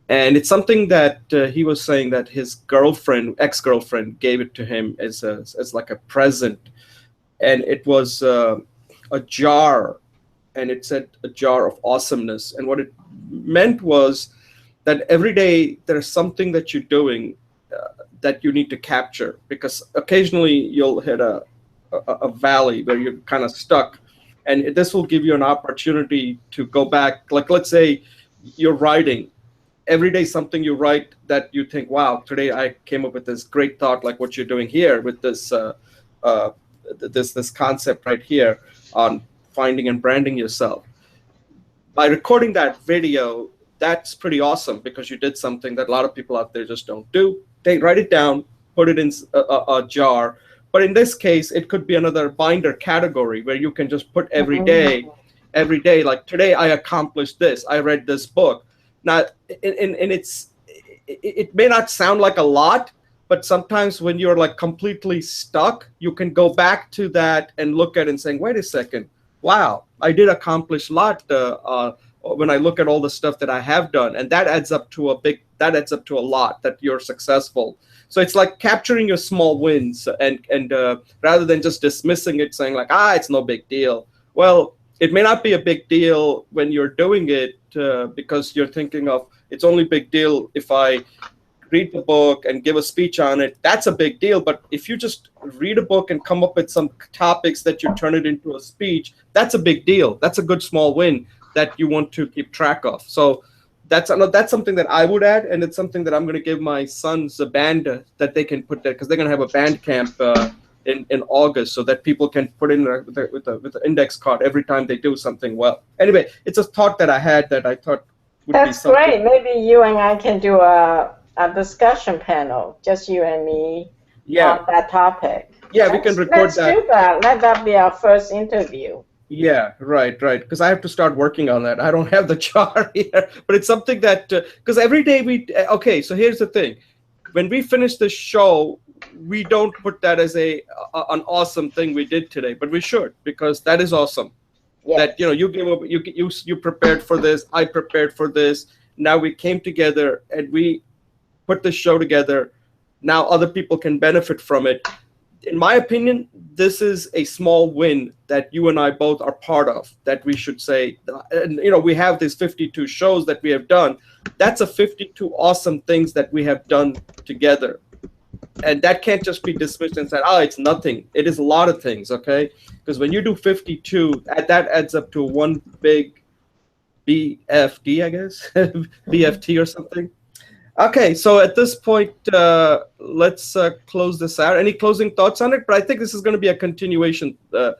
and it's something that he was saying that his ex-girlfriend gave it to him as like a present. And it was a jar, and it said a jar of awesomeness. And what it meant was that every day there's something that you're doing that you need to capture, because occasionally you'll hit a valley where you're kind of stuck. And this will give you an opportunity to go back. Like, let's say you're writing. Every day something you write that you think, wow, today I came up with this great thought, like what you're doing here with this this concept right here on finding and branding yourself. By recording that video, that's pretty awesome, because you did something that a lot of people out there just don't do. They write it down, put it in a jar. But in this case, it could be another binder category where you can just put every day, like today I accomplished this, I read this book. Now, it may not sound like a lot, but sometimes when you're like completely stuck, you can go back to that and look at it and saying, wait a second, wow, I did accomplish a lot when I look at all the stuff that I have done. And that adds up to a lot, that you're successful. So it's like capturing your small wins and rather than just dismissing it, saying like, it's no big deal. Well, it may not be a big deal when you're doing it because you're thinking of it's only big deal if I read the book and give a speech on it. That's a big deal. But if you just read a book and come up with some topics that you turn it into a speech, that's a big deal. That's a good small win that you want to keep track of. So that's something that I would add, and it's something that I'm going to give my sons a band that they can put there, because they're going to have a band camp in August, so that people can put in with the index card every time they do something well. Anyway, it's a thought that I had that I thought would be something. That's great. Maybe you and I can do a discussion panel, just you and me, on that topic. Yeah, we can record that. Let's do that. Let that be our first interview. Yeah, right. Because I have to start working on that. I don't have the chart here, but it's something that because every day okay. So here's the thing: when we finish the show, we don't put that as an awesome thing we did today, but we should because that is awesome. That Yes. you gave up, you prepared for this, I prepared for this. Now we came together and we put the show together. Now other people can benefit from it. In my opinion, this is a small win that you and I both are part of. That we should say, and we have these 52 shows that we have done. That's a 52 awesome things that we have done together, and that can't just be dismissed and said, "Oh, it's nothing." It is a lot of things, okay? Because when you do 52, that adds up to one big BFD, I guess, BFT or something. Okay, so at this point, let's close this out. Any closing thoughts on it? But I think this is going to be a continuation that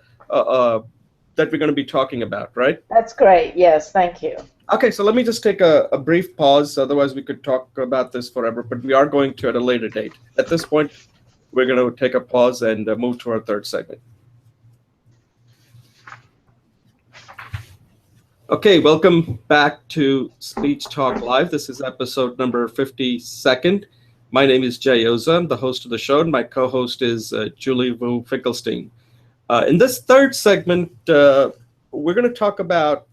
we're going to be talking about, right? That's great. Yes, thank you. Okay, so let me just take a brief pause. Otherwise, we could talk about this forever, but we are going to at a later date. At this point, we're going to take a pause and move to our third segment. Okay, welcome back to Speech Talk Live. This is episode number 52nd. My name is Jay Oza. I'm the host of the show, and my co-host is Julie Wu Finkelstein. In this third segment, we're going to talk about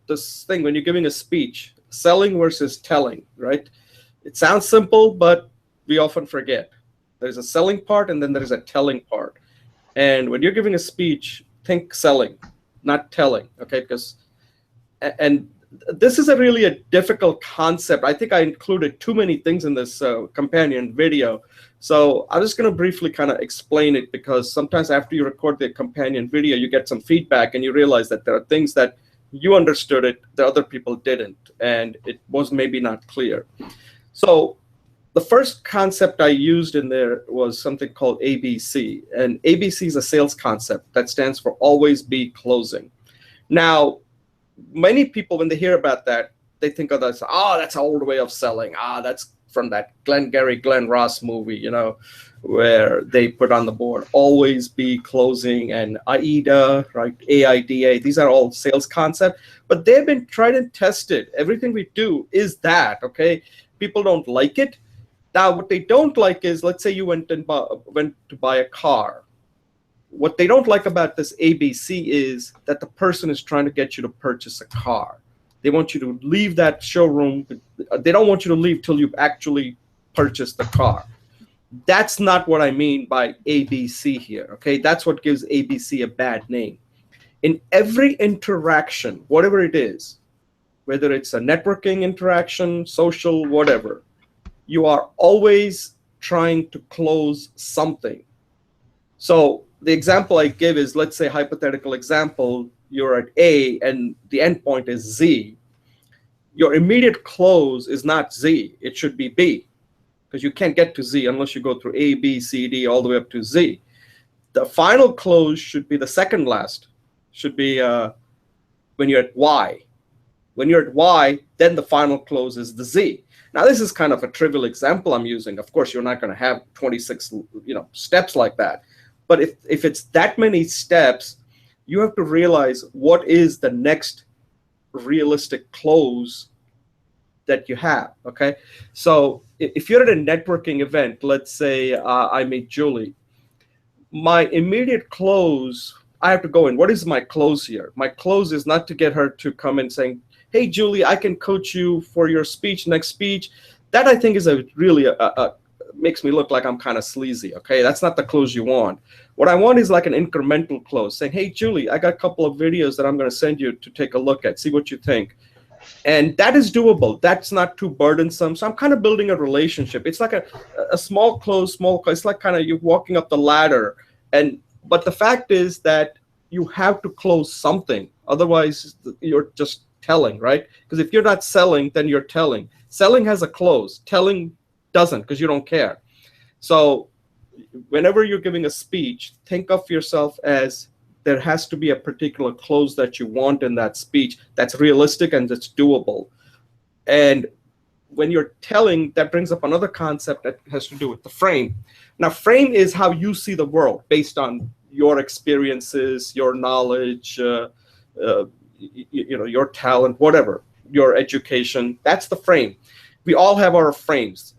this thing when you're giving a speech, selling versus telling, right? It sounds simple, but we often forget. There's a selling part, and then there's a telling part. And when you're giving a speech, think selling, not telling, okay? And this is really a difficult concept. I think I included too many things in this companion video. So I'm just going to briefly kind of explain it, because sometimes after you record the companion video, you get some feedback and you realize that there are things that you understood it, the other people didn't, and it was maybe not clear. So the first concept I used in there was something called ABC. And ABC is a sales concept that stands for always be closing. Now, many people, when they hear about that, they think of that, that's an old way of selling. That's from that Glenn Ross movie, where they put on the board, always be closing, and AIDA, right? AIDA. These are all sales concepts, but they've been tried and tested. Everything we do is that, okay? People don't like it. Now, what they don't like is, let's say you went to buy a car. What they don't like about this ABC is that the person is trying to get you to purchase a car. They want you to leave that showroom. They don't want you to leave till you've actually purchased the car. That's not what I mean by ABC here, okay? That's what gives ABC a bad name. In every interaction, whatever it is, whether it's a networking interaction, social, whatever, you are always trying to close something. So the example I give is, let's say, hypothetical example, you're at A and the endpoint is Z. Your immediate close is not Z, it should be B, because you can't get to Z unless you go through A, B, C, D, all the way up to Z. The final close should be the second last, should be when you're at Y. When you're at Y, then the final close is the Z. Now, this is kind of a trivial example I'm using. Of course, you're not going to have 26 steps like that. But if it's that many steps, you have to realize what is the next realistic close that you have, okay? So if you're at a networking event, let's say I meet Julie, my immediate close, I have to go in. What is my close here? My close is not to get her to come in saying, hey, Julie, I can coach you for your next speech. That, I think, is really makes me look like I'm kind of sleazy, okay? That's not the close you want. What I want is like an incremental close, saying, hey, Julie, I got a couple of videos that I'm going to send you to take a look at, see what you think. And that is doable. That's not too burdensome. So I'm kind of building a relationship. It's like a small close. It's like kind of you walking up the ladder. But the fact is that you have to close something. Otherwise, you're just telling, right? Because if you're not selling, then you're telling. Selling has a close. Telling doesn't, because you don't care. So whenever you're giving a speech, think of yourself as there has to be a particular close that you want in that speech that's realistic and that's doable. And when you're telling, that brings up another concept that has to do with the frame. Now, frame is how you see the world based on your experiences, your knowledge, your talent, whatever, your education. That's the frame. We all have our frames.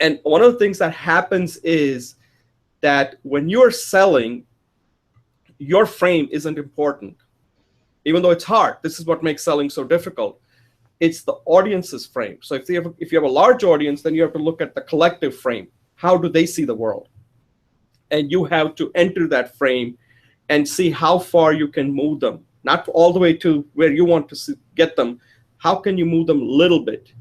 And one of the things that happens is that when you're selling, your frame isn't important, even though it's hard. This is what makes selling so difficult. It's the audience's frame. So if you have a large audience, then you have to look at the collective frame. How do they see the world? And you have to enter that frame and see how far you can move them, not all the way to where you want to get them. How can you move them a little bit?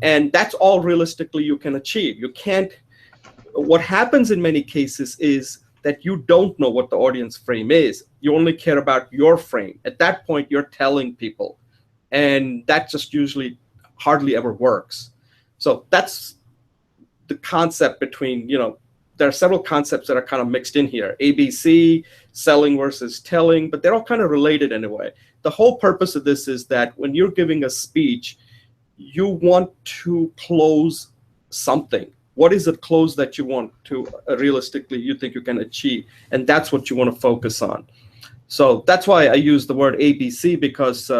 And that's all realistically you can achieve. You can't. What happens in many cases is that you don't know what the audience frame is. You only care about your frame. At that point, you're telling people. And that just usually hardly ever works. So that's the concept between, there are several concepts that are kind of mixed in here. ABC, selling versus telling, but they're all kind of related anyway. The whole purpose of this is that when you're giving a speech, you want to close something. What is the close that you want to realistically you think you can achieve? And that's what you want to focus on. So that's why I use the word ABC, because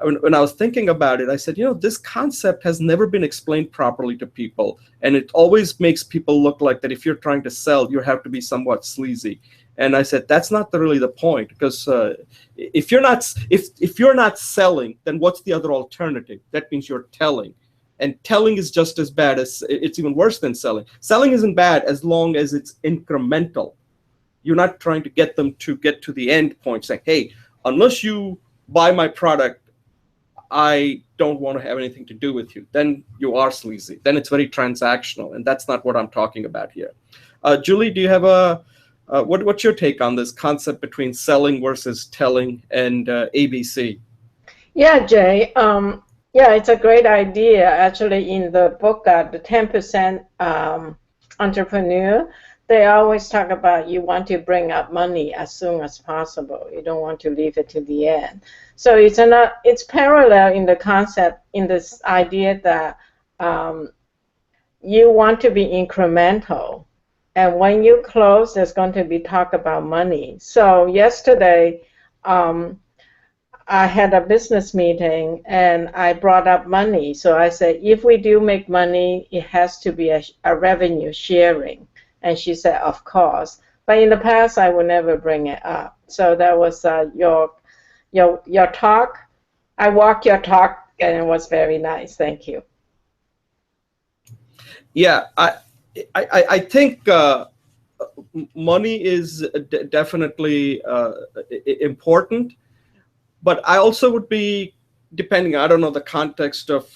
when I was thinking about it, I said, this concept has never been explained properly to people. And it always makes people look like that if you're trying to sell, you have to be somewhat sleazy. And I said, that's not really the point, because if you're not selling, then what's the other alternative? That means you're telling. And telling is just as bad as, it's even worse than selling. Selling isn't bad as long as it's incremental. You're not trying to get them to get to the end point, saying, hey, unless you buy my product, I don't want to have anything to do with you. Then you are sleazy. Then it's very transactional. And that's not what I'm talking about here. Julie, do you have what's your take on this concept between selling versus telling and ABC? Yeah, Jay. Yeah, it's a great idea. Actually, in the book, the 10% entrepreneur, they always talk about you want to bring up money as soon as possible. You don't want to leave it to the end. So it's parallel in the concept, in this idea that you want to be incremental. And when you close, there's going to be talk about money. So yesterday, I had a business meeting and I brought up money. So I said, if we do make money, it has to be a revenue sharing. And she said, of course. But in the past, I would never bring it up. So that was your talk. I walked your talk, and it was very nice. Thank you. Yeah, I think money is definitely important. But I also would be, depending, I don't know the context of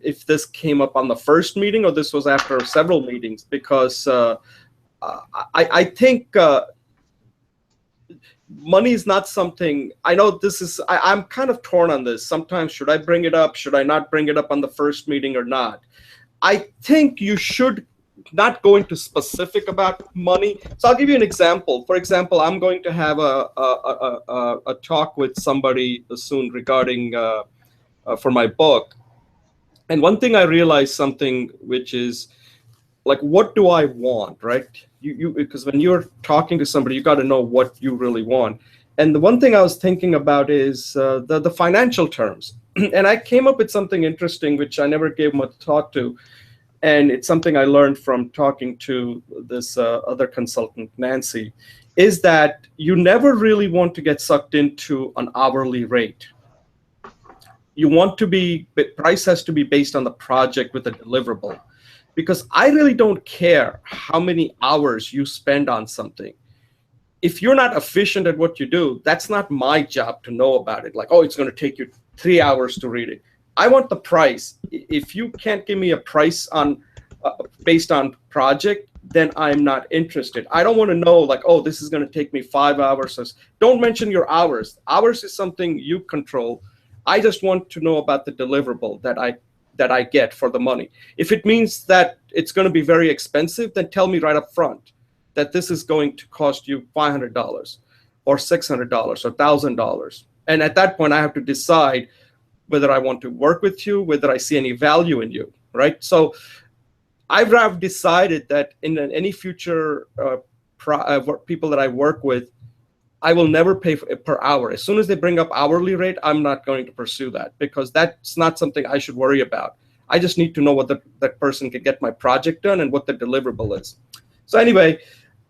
if this came up on the first meeting or this was after several meetings, because I think money is not something, I know this is, I'm kind of torn on this. Sometimes should I bring it up? Should I not bring it up on the first meeting or not? I think you should not go into specific about money. So I'll give you an example. For example, I'm going to have a talk with somebody soon regarding for my book. And one thing I realized something, which is like, what do I want, right? Because when you're talking to somebody, you got to know what you really want. And the one thing I was thinking about is the financial terms. And I came up with something interesting, which I never gave much thought to. And it's something I learned from talking to this other consultant, Nancy, is that you never really want to get sucked into an hourly rate. You want to be, price has to be based on the project with a deliverable. Because I really don't care how many hours you spend on something. If you're not efficient at what you do, that's not my job to know about it. Like, oh, it's going to take you 3 hours to read it. I want the price. If you can't give me a price on based on project, then I'm not interested. I don't want to know like, oh, this is going to take me 5 hours. Don't mention your hours. Hours is something you control. I just want to know about the deliverable that I get for the money. If it means that it's going to be very expensive, then tell me right up front that this is going to cost you $500 or $600 or $1,000. And at that point, I have to decide whether I want to work with you, whether I see any value in you, right? So I've decided that in any future people that I work with, I will never pay per hour. As soon as they bring up hourly rate, I'm not going to pursue that because that's not something I should worry about. I just need to know what that person can get my project done and what the deliverable is. So anyway,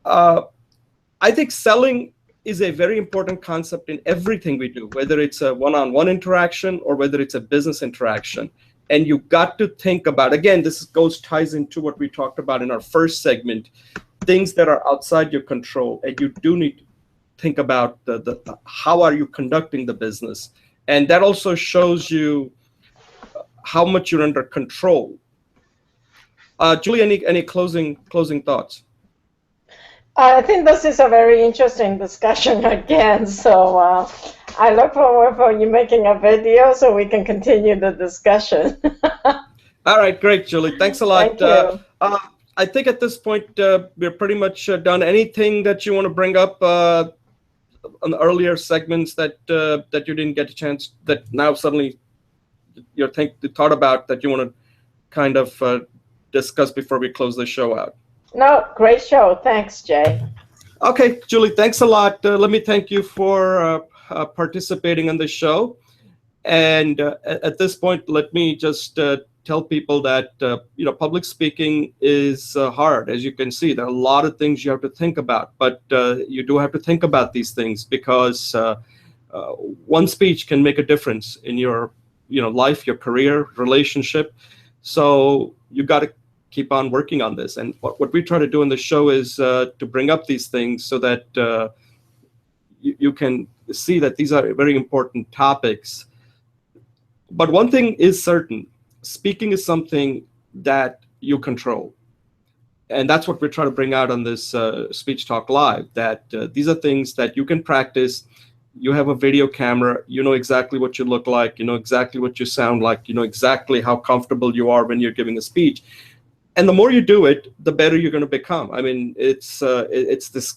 I think selling is a very important concept in everything we do, whether it's a one-on-one interaction or whether it's a business interaction. And you got to think about, again, this ties into what we talked about in our first segment, things that are outside your control. And you do need to think about the how are you conducting the business. And that also shows you how much you're under control. Julie, any closing thoughts? I think this is a very interesting discussion again. So I look forward for you making a video so we can continue the discussion. All right, great, Julie. Thanks a lot. Thank you. I think at this point we're pretty much done. Anything that you want to bring up on the earlier segments that that you didn't get a chance, that now suddenly you're thought about, that you want to kind of discuss before we close the show out? No, great show. Thanks, Jay. Okay, Julie, thanks a lot. Let me thank you for participating on the show. And at this point, let me just tell people that public speaking is hard. As you can see, there are a lot of things you have to think about, but you do have to think about these things because one speech can make a difference in your life, your career, relationship. So you got to keep on working on this. And what we try to do in the show is to bring up these things so that you can see that these are very important topics. But one thing is certain: speaking is something that you control. And that's what we're trying to bring out on this Speech Talk Live, that these are things that you can practice. You have a video camera, you know exactly what you look like, you know exactly what you sound like, you know exactly how comfortable you are when you're giving a speech. And the more you do it, the better you're going to become. I mean, it's this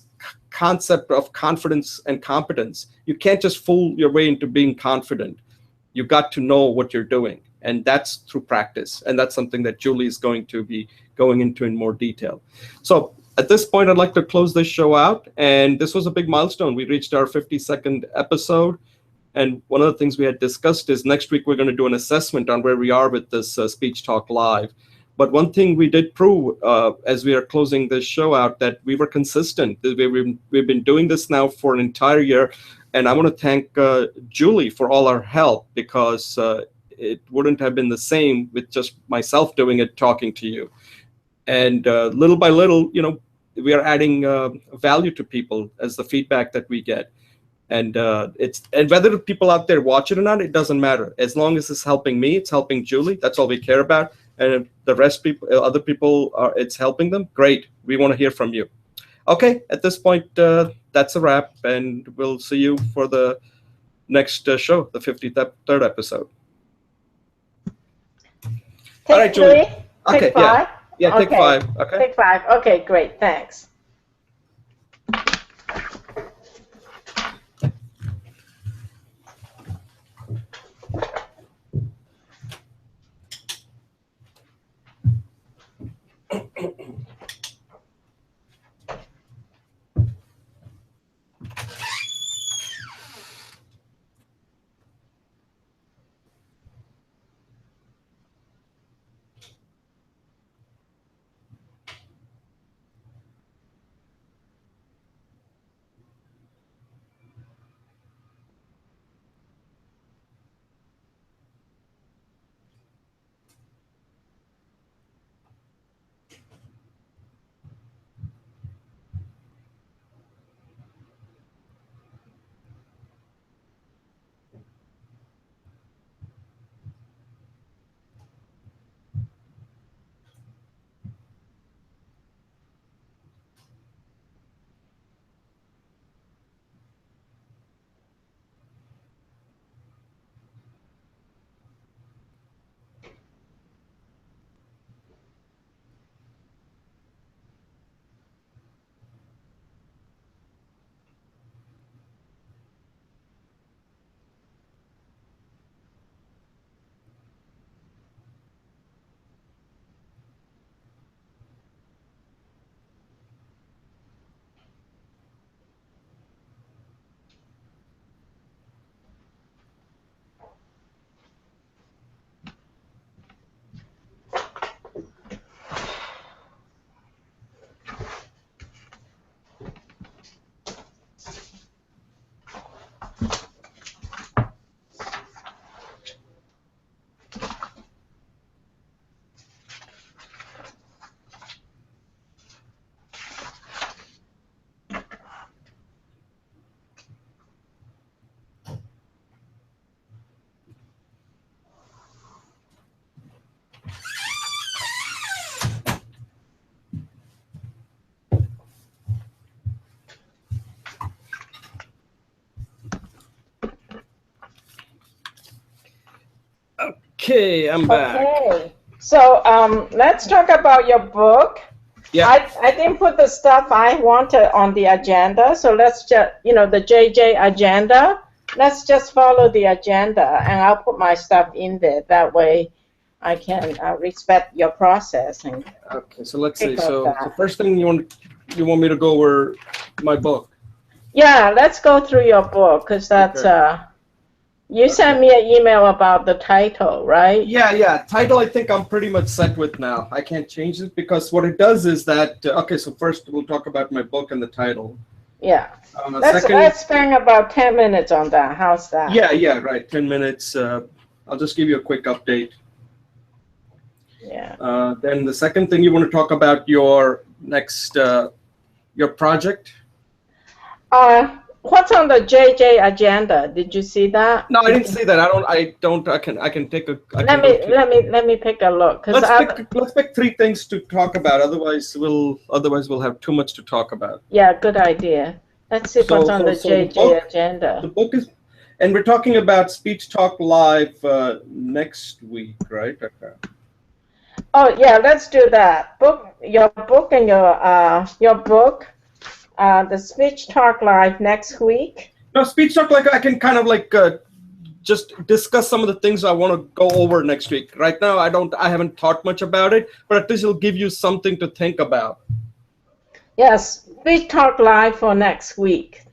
concept of confidence and competence. You can't just fool your way into being confident. You got to know what you're doing, and that's through practice. And that's something that Julie is going to be going into in more detail. So at this point, I'd like to close this show out. And this was a big milestone. We reached our 52nd episode. And one of the things we had discussed is next week we're going to do an assessment on where we are with this Speech Talk Live. But one thing we did prove as we are closing this show out, that we were consistent. We've been doing this now for an entire year. And I want to thank Julie for all our help, because it wouldn't have been the same with just myself doing it, talking to you. And little by little, we are adding value to people as the feedback that we get. And whether the people out there watch it or not, it doesn't matter. As long as it's helping me, it's helping Julie. That's all we care about. And if the rest other people it's helping them, great. We want to hear from you. Okay, at this point, that's a wrap, and we'll see you for the next show, the 53rd episode. All right, Julie. Okay, take 5? Yeah, take 5. Okay. Take 5. Okay, great. Thanks. Okay, I'm back. Okay. So let's talk about your book. Yeah. I didn't put the stuff I wanted on the agenda, so let's just, the JJ agenda. Let's just follow the agenda, and I'll put my stuff in there. That way, I can respect your process. And Okay, so let's see. So the first thing you want me to go over my book. Yeah, let's go through your book because that's you sent me an email about the title, right? Yeah. Title, I think I'm pretty much set with now. I can't change it because what it does is that, okay, so first we'll talk about my book and the title. Yeah. Let's spend about 10 minutes on that. How's that? Yeah, right. 10 minutes. I'll just give you a quick update. Yeah. Then the second thing you want to talk about your next, your project. What's on the JJ agenda? Did you see that? No, I didn't see that. I can take a. Let me pick a look. Let's pick 3 things to talk about. Otherwise we'll have too much to talk about. Yeah, good idea. Let's see what's on the JJ agenda. The book is, and we're talking about Speech Talk Live next week, right? Okay. Oh yeah, let's do that. Your book and your book. The Speech Talk Live next week. No, Speech Talk, like I can kind of like just discuss some of the things I want to go over next week. Right now, I haven't thought much about it, but at least it'll give you something to think about. Yes, Speech Talk Live for next week.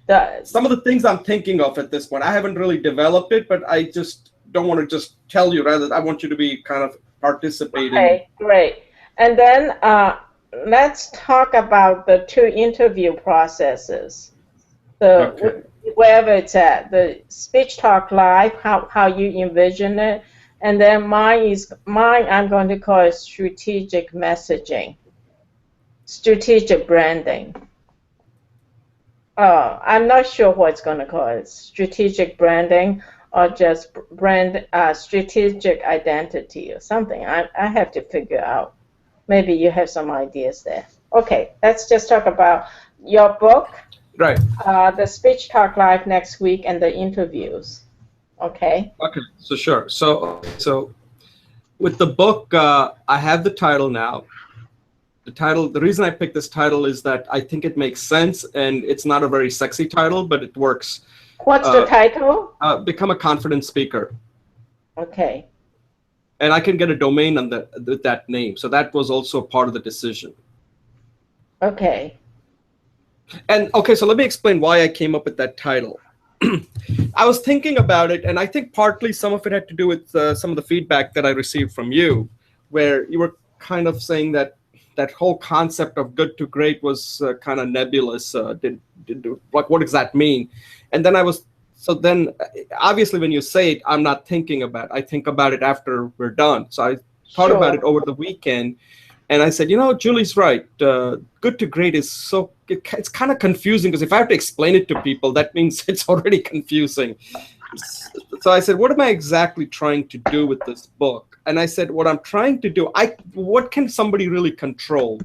Some of the things I'm thinking of at this point, I haven't really developed it, but I just don't want to just tell you. Rather, I want you to be kind of participating. Okay, great. And then let's talk about the 2 interview processes. Wherever it's at, the Speech Talk Live, how you envision it, and then mine I'm going to call it strategic messaging, strategic branding. I'm not sure what it's going to call it, strategic branding or just strategic identity or something. I have to figure out. Maybe you have some ideas there. Okay, let's just talk about your book. Right. The Speech Talk Live next week and the interviews. Okay. Okay, so sure. So with the book, I have the title now. The reason I picked this title is that I think it makes sense, and it's not a very sexy title, but it works. What's the title? Become a confident speaker. Okay. And I can get a domain on that name. So that was also part of the decision. Okay. And okay, so let me explain why I came up with that title. I was thinking about it, and I think partly some of it had to do with some of the feedback that I received from you, where you were kind of saying that whole concept of good to great was kind of nebulous. Like, what does that mean? And then then obviously when you say it, I'm not thinking about it. I think about it after we're done. So I thought about it over the weekend, and I said, Julie's right. Good to great is it's kind of confusing, because if I have to explain it to people, that means it's already confusing. So I said, what am I exactly trying to do with this book? And I said, what I'm trying to do, what can somebody really control?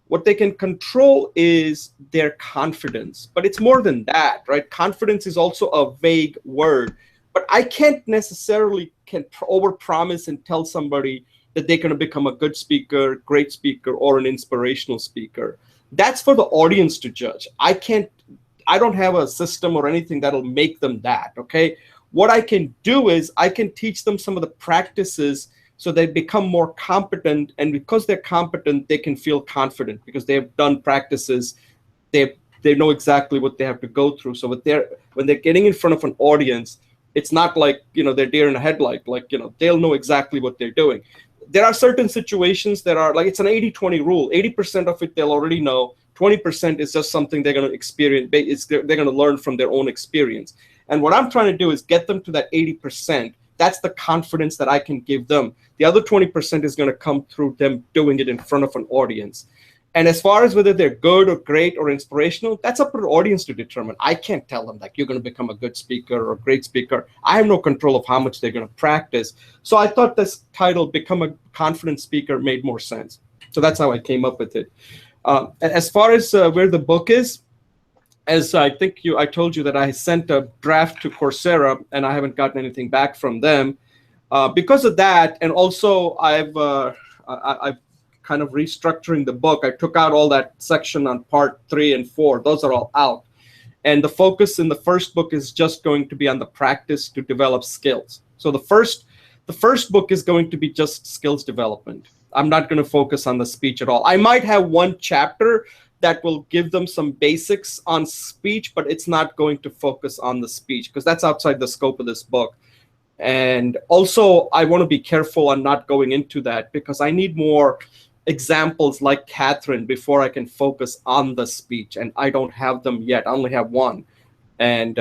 What they can control is their confidence. But it's more than that, right? Confidence is also a vague word. But I can't necessarily overpromise and tell somebody that they're going to become a good speaker, great speaker, or an inspirational speaker. That's for the audience to judge. I don't have a system or anything that'll make them that, okay? What I can do is I can teach them some of the practices so they become more competent, and because they're competent, they can feel confident because they have done practices. They know exactly what they have to go through. So when they're getting in front of an audience, it's not like, they're deer in a headlight. Like, they'll know exactly what they're doing. There are certain situations that are like, it's an 80-20 rule. 80% of it they'll already know. 20% is just something they're going to experience. They're going to learn from their own experience. And what I'm trying to do is get them to that 80%. That's the confidence that I can give them. The other 20% is going to come through them doing it in front of an audience. And as far as whether they're good or great or inspirational, that's up to the audience to determine. I can't tell them, like, you're going to become a good speaker or a great speaker. I have no control of how much they're going to practice. So I thought this title, Become a Confident Speaker, made more sense. So that's how I came up with it. As far as where the book is, as I think I told you that I sent a draft to Coursera, and I haven't gotten anything back from them. Because of that, and also I've kind of restructuring the book. I took out all that section on part 3 and 4. Those are all out. And the focus in the first book is just going to be on the practice to develop skills. So the first book is going to be just skills development. I'm not going to focus on the speech at all. I might have one chapter that will give them some basics on speech, but it's not going to focus on the speech because that's outside the scope of this book. And also, I want to be careful on not going into that because I need more examples like Catherine before I can focus on the speech, and I don't have them yet. I only have one, and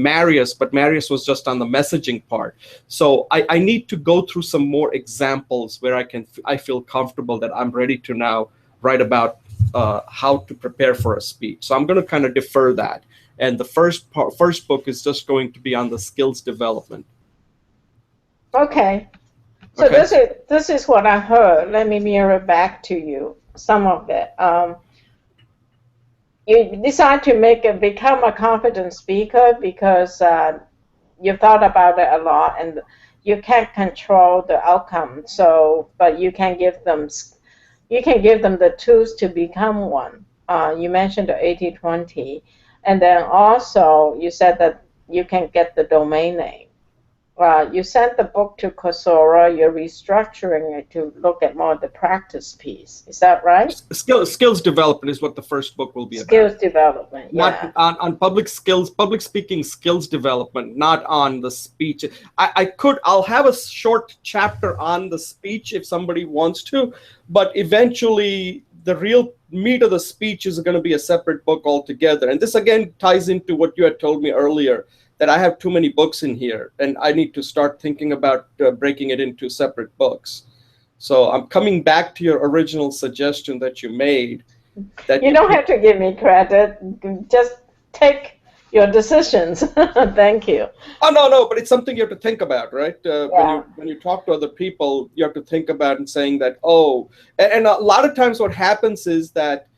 Marius, but Marius was just on the messaging part. So I need to go through some more examples where I feel comfortable that I'm ready to now write about how to prepare for a speech. So I'm going to kind of defer that, and the first book is just going to be on the skills development. Okay. So okay. This is what I heard. Let me mirror back to you some of it. You decide to become a confident speaker because you thought about it a lot and you can't control the outcome. So, but you can give them the tools to become one. You mentioned the 80-20, and then also you said that you can get the domain name. You sent the book to Coursera. You're restructuring it to look at more of the practice piece. Is that right? Skills development is what the first book will be about. Skills development, yeah. Not on public speaking skills development, not on the speech. I'll have a short chapter on the speech if somebody wants to, but eventually the real meat of the speech is going to be a separate book altogether. And this again ties into what you had told me earlier, that I have too many books in here and I need to start thinking about breaking it into separate books. So I'm coming back to your original suggestion that you made. That you don't have to give me credit. Just take your decisions. Thank you. Oh, no, but it's something you have to think about, right? When you talk to other people, you have to think about and saying that, and a lot of times what happens is that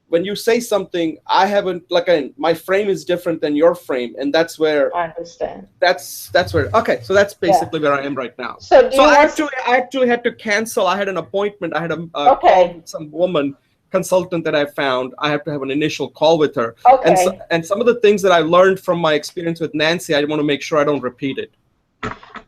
when you say something, my frame is different than your frame, and that's where I understand. That's where. Okay, so that's basically where I am right now. So I actually had to cancel. I had an appointment. I had a call with some woman consultant that I found. I have to have an initial call with her. Okay. And some of the things that I learned from my experience with Nancy, I want to make sure I don't repeat it.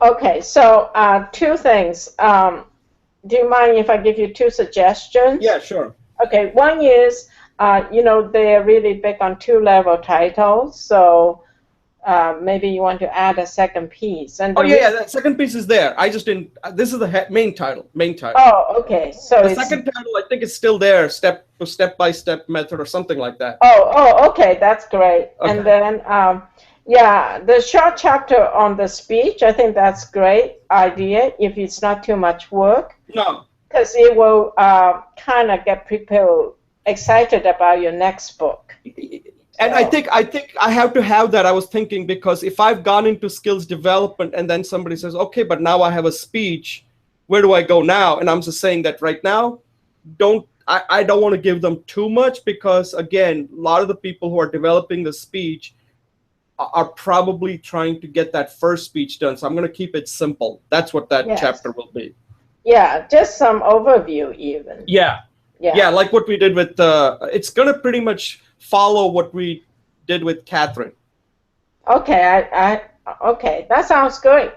Okay, so 2 things. Do you mind if I give you 2 suggestions? Yeah, sure. Okay, one is, they're really big on 2-level titles, so maybe you want to add a second piece. And that second piece is there. I just didn't. This is the main title. Oh, okay. So the second title, I think, is still there. Step-by-step method or something like that. Oh, okay. That's great. Okay. And then, the short chapter on the speech, I think that's great idea if it's not too much work. No. Because it will kind of get people excited about your next book. And I think I have to have that. I was thinking, because if I've gone into skills development and then somebody says, okay, but now I have a speech, where do I go now? And I'm just saying that right now, I don't want to give them too much, because again, a lot of the people who are developing the speech are probably trying to get that first speech done. So I'm going to keep it simple. That's what that chapter will be. Yeah, just some overview even. Yeah, like what we did with it's going to pretty much follow what we did with Catherine. Okay, okay, that sounds good.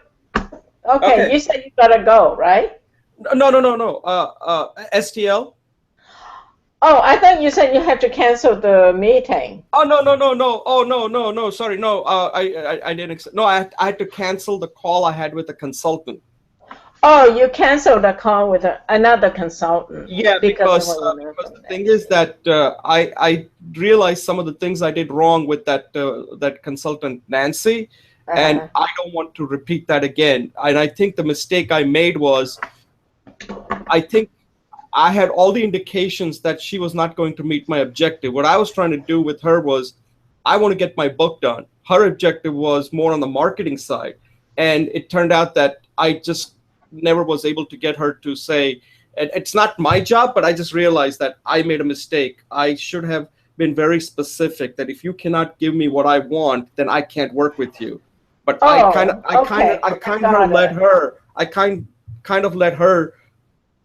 Okay, you said you gotta go, right? No. STL. Oh, I thought you said you had to cancel the meeting. Oh, no. Oh, no. Sorry, no. I didn't. No, I had to cancel the call I had with the consultant. Oh, you canceled the call with another consultant. Yeah, because the thing is that I realized some of the things I did wrong with that consultant, Nancy, and I don't want to repeat that again. And I think the mistake I made was, I think I had all the indications that she was not going to meet my objective. What I was trying to do with her was, I want to get my book done. Her objective was more on the marketing side. And it turned out that I just never was able to get her to say, and it's not my job, but I just realized that I made a mistake. I should have been very specific that if you cannot give me what I want, then I can't work with you. But Oh, okay. I kind Got of let it. her, kind of let her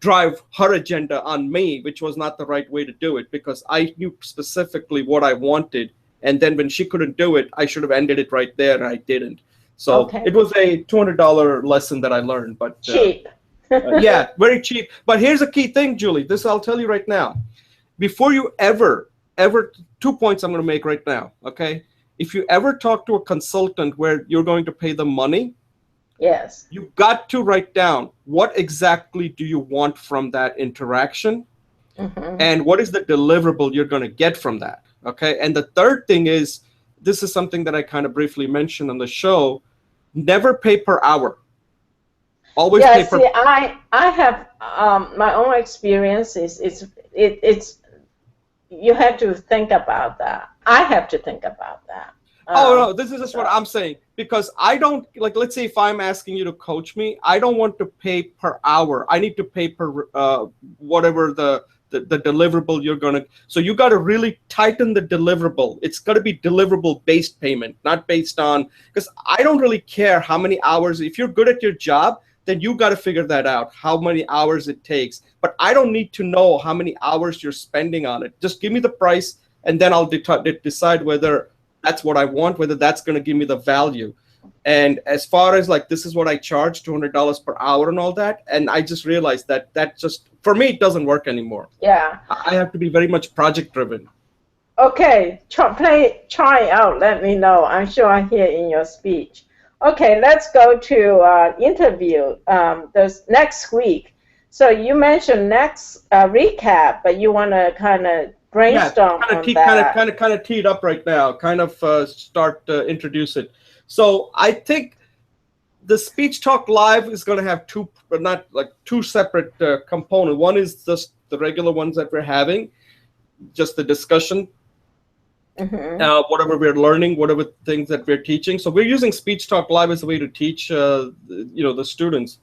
drive her agenda on me, which was not the right way to do it, because I knew specifically what I wanted. And then when she couldn't do it, I should have ended it right there, and I didn't. So Okay. it was a $200 lesson that I learned. But Cheap. yeah, very cheap. But here's a key thing, Julie. This I'll tell you right now. Before you ever, 2 points I'm going to make right now. Okay. If you ever talk to a consultant where you're going to pay them money, Yes. you got to write down what exactly do you want from that interaction, and what is the deliverable you're going to get from that. Okay. And the third thing is, this is something that I kind of briefly mentioned on the show: never pay per hour. Always Yeah, pay per. see, I have my own experience is it's you have to think about that. I have to think about that. Oh no, this is just what I'm saying, because I don't, like, let's say if I'm asking you to coach me, I don't want to pay per hour. I need to pay per whatever the deliverable you're gonna. So you got to really tighten the deliverable. It's got to be deliverable based payment, not based on, because I don't really care how many hours. If you're good at your job, then you got to figure that out, how many hours it takes. But I don't need to know how many hours you're spending on it. Just give me the price, and then I'll decide whether that's what I want, whether that's going to give me the value. And as far as like, this is what I charge, $200 per hour and all that. And I just realized that just, for me, it doesn't work anymore. Yeah. I have to be very much project driven. Okay, try it out. Let me know. I'm sure I hear in your speech. Okay, let's go to interview this next week. So you mentioned next recap, but you want to kind of brainstorm on that. Kind of tee it up right now. Kind of start introduce it. So I think the Speech Talk Live is going to have two separate components. One is just the regular ones that we're having, just the discussion, whatever we're learning, whatever things that we're teaching. So we're using Speech Talk Live as a way to teach, the students.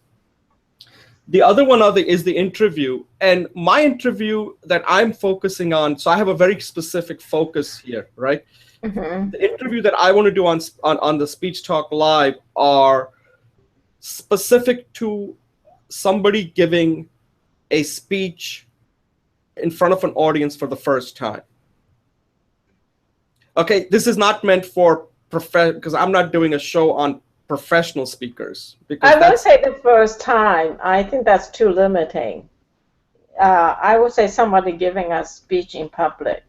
The other one is the interview, and my interview that I'm focusing on. So I have a very specific focus here, right? The interview that I want to do on the Speech Talk Live are specific to somebody giving a speech in front of an audience for the first time. Okay, this is not meant for because I'm not doing a show on professional speakers. Because I would say the first time. I think that's too limiting. I would say somebody giving a speech in public.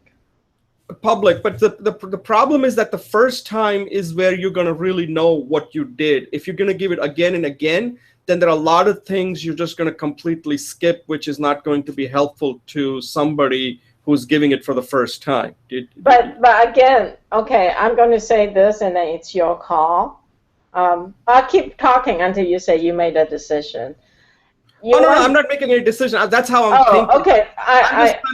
But the problem is that the first time is where you're going to really know what you did. If you're going to give it again and again, then there are a lot of things you're just going to completely skip, which is not going to be helpful to somebody who's giving it for the first time. But again, okay, I'm going to say this, and then it's your call. I'll keep talking until you say you made a decision. No, I'm not making any decision. That's how I'm thinking. Okay.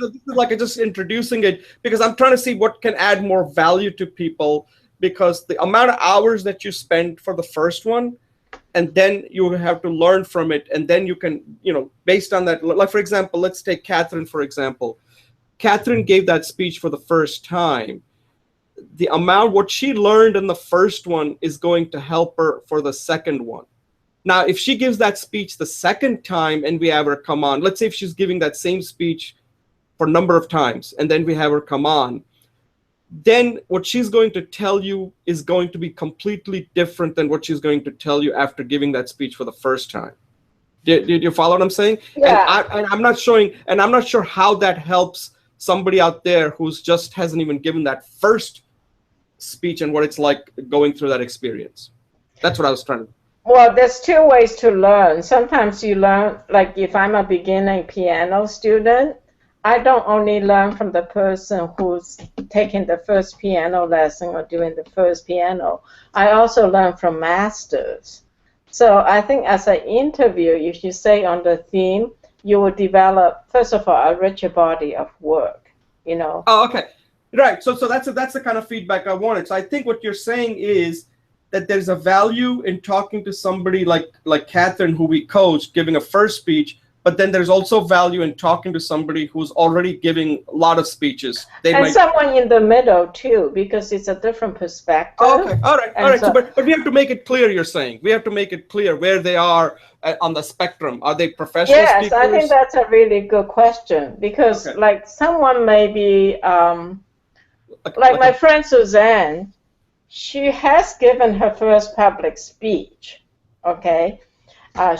This is like just introducing it, because I'm trying to see what can add more value to people, because the amount of hours that you spend for the first one, and then you have to learn from it, and then you can, based on that, like, for example, let's take Catherine, for example. Catherine gave that speech for the first time. What she learned in the first one is going to help her for the second one. Now, if she gives that speech the second time and we have her come on, let's say if she's giving that same speech for a number of times and then we have her come on, then what she's going to tell you is going to be completely different than what she's going to tell you after giving that speech for the first time. Did you follow what I'm saying? Yeah. And I'm not sure how that helps somebody out there who's just hasn't even given that first speech and what it's like going through that experience. That's what I was trying to. Well, there's two ways to learn. Sometimes you learn, like if I'm a beginning piano student, I don't only learn from the person who's taking the first piano lesson or doing the first piano. I also learn from masters. So I think as an interview, if you stay on the theme, you will develop, first of all, a richer body of work, Oh, okay. Right. So that's the kind of feedback I wanted. So I think what you're saying is that there's a value in talking to somebody like Catherine, who we coached, giving a first speech, but then there's also value in talking to somebody who's already giving a lot of speeches. And someone in the middle too, because it's a different perspective. Oh, okay, all right. So, but we have to make it clear. You're saying we have to make it clear where they are on the spectrum. Are they professional speakers? Yes, I think that's a really good question, because like someone may be like my friend Suzanne. She has given her first public speech. Okay.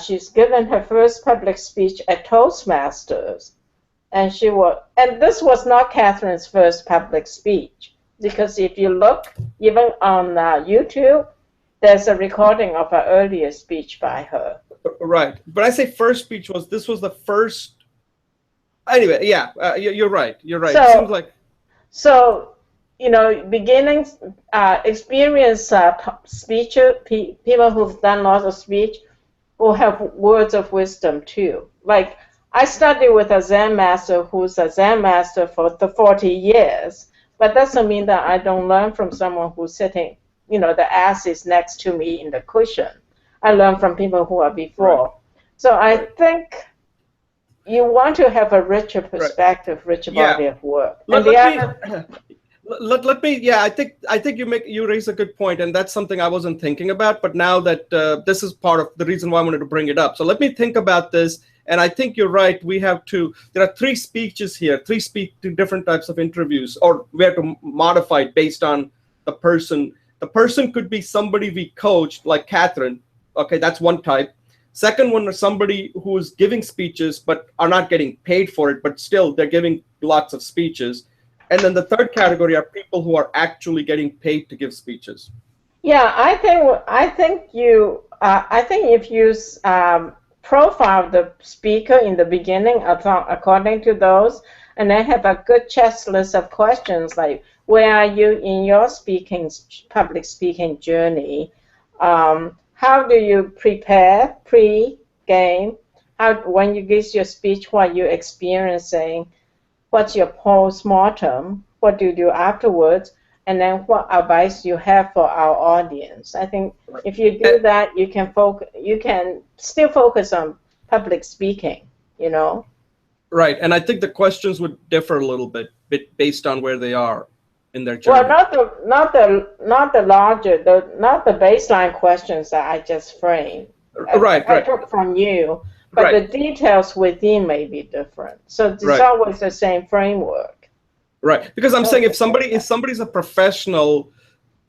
She's given her first public speech at Toastmasters, and this was not Catherine's first public speech, because if you look even on YouTube, there's a recording of an earlier speech by her. Right, but I say first speech this was the first. Anyway, yeah, you're right. You're right. So, it seems like beginnings, experienced speecher, people who've done lots of speech, who have words of wisdom too. Like I studied with a Zen master who's a Zen master for the 40 years, but doesn't mean that I don't learn from someone who's sitting, the ass is next to me in the cushion. I learn from people who are before. Right. So I think you want to have a richer perspective, richer body of work. Let me. Yeah, I think you raise a good point, and that's something I wasn't thinking about. But now that this is part of the reason why I wanted to bring it up, so let me think about this. And I think you're right. There are 3 speeches here, 3 different types of interviews, or we have to modify it based on the person. The person could be somebody we coached, like Catherine. Okay, that's one type. Second one is somebody who is giving speeches but are not getting paid for it, but still they're giving lots of speeches. And then the third category are people who are actually getting paid to give speeches. Yeah, I think if you profile the speaker in the beginning according to those, and then have a good checklist of questions like, where are you in your public speaking journey? How do you prepare pre-game? When you give your speech, what you're experiencing? What's your post-mortem? What do you do afterwards? And then what advice you have for our audience? I think if you do that, you can still focus on public speaking, Right, and I think the questions would differ a little bit based on where they are in their journey. Well, not the baseline questions that I just framed. I took from you. But the details within may be different. So it's always the same framework. Right. Because I'm saying if somebody's a professional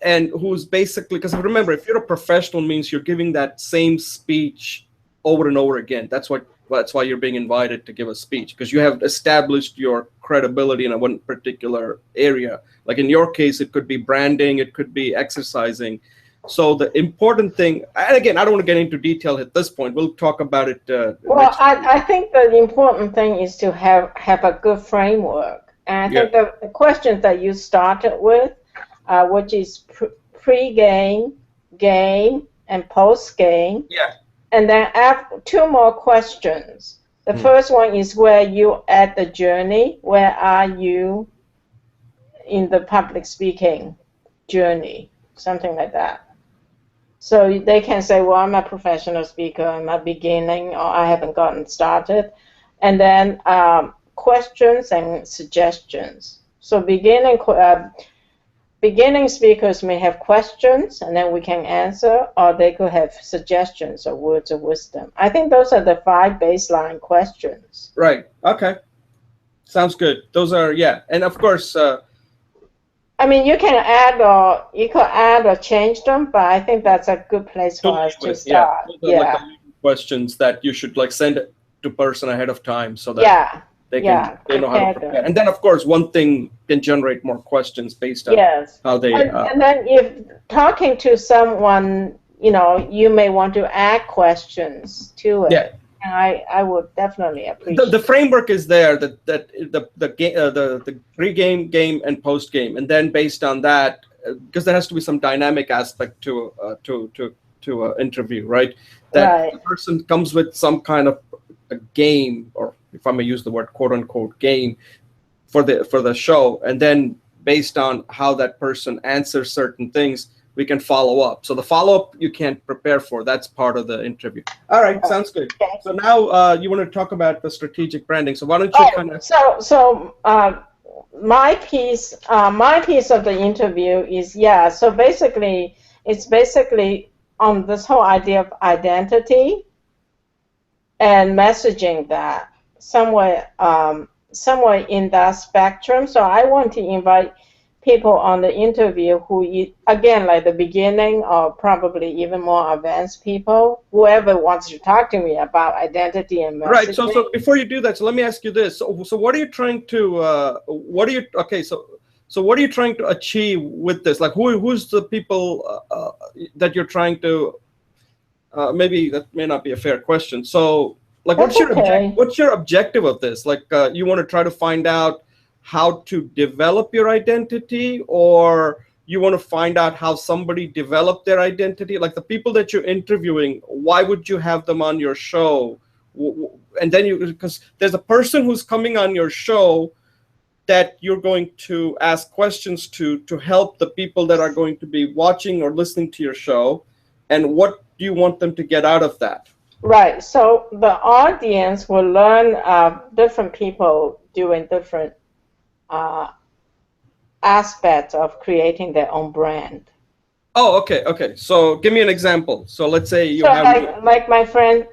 and who's basically, because remember, if you're a professional means you're giving that same speech over and over again. That's why you're being invited to give a speech, because you have established your credibility in one particular area. Like in your case, it could be branding, it could be exercising. So the important thing, and again, I don't want to get into detail at this point. We'll talk about it. Well, I think the important thing is to have a good framework. And I think the questions that you started with, which is pre-game, game, and post-game. Yeah. And then after 2 more questions. The first one is where you at the journey. Where are you in the public speaking journey? Something like that. So they can say, well, I'm a professional speaker, I'm a beginning, or I haven't gotten started. And then questions and suggestions. So beginning speakers may have questions, and then we can answer, or they could have suggestions or words of wisdom. I think those are the 5 baseline questions. Right. Okay. Sounds good. Those are, and of course, I mean, you can add or change them, but I think that's a good place for us to start. Like questions that you should send it to person ahead of time so that they know how to prepare. And then, of course, one thing can generate more questions based on how they. And then, if talking to someone, you may want to add questions to it. Yeah. And I would definitely appreciate the framework is there, that the pre-game, game, and post-game, and then based on that, because there has to be some dynamic aspect to interview, right? That the person comes with some kind of a game, or if I may use the word "quote unquote" game, for the show, and then based on how that person answers certain things, we can follow up. So the follow-up you can't prepare for. That's part of the interview. All right, sounds good. Okay. So now you want to talk about the strategic branding. So why don't you kind of... My piece of the interview is, so basically, it's basically on this whole idea of identity and messaging that somewhere in that spectrum. So I want to invite people on the interview who, again, like the beginning or probably even more advanced people, whoever wants to talk to me about identity and messaging. Right. So before you do that, so let me ask you this. So what are you trying to, what are you trying to achieve with this? Like who's the people that you're trying to, maybe that may not be a fair question. So like, what's your objective of this? Like you want to try to find out how to develop your identity, or you want to find out how somebody developed their identity? Like the people that you're interviewing, why would you have them on your show? And then because there's a person who's coming on your show that you're going to ask questions to help the people that are going to be watching or listening to your show. And what do you want them to get out of that? Right. So the audience will learn different people doing different aspects of creating their own brand. Oh, okay. So give me an example. So let's say you have like my friend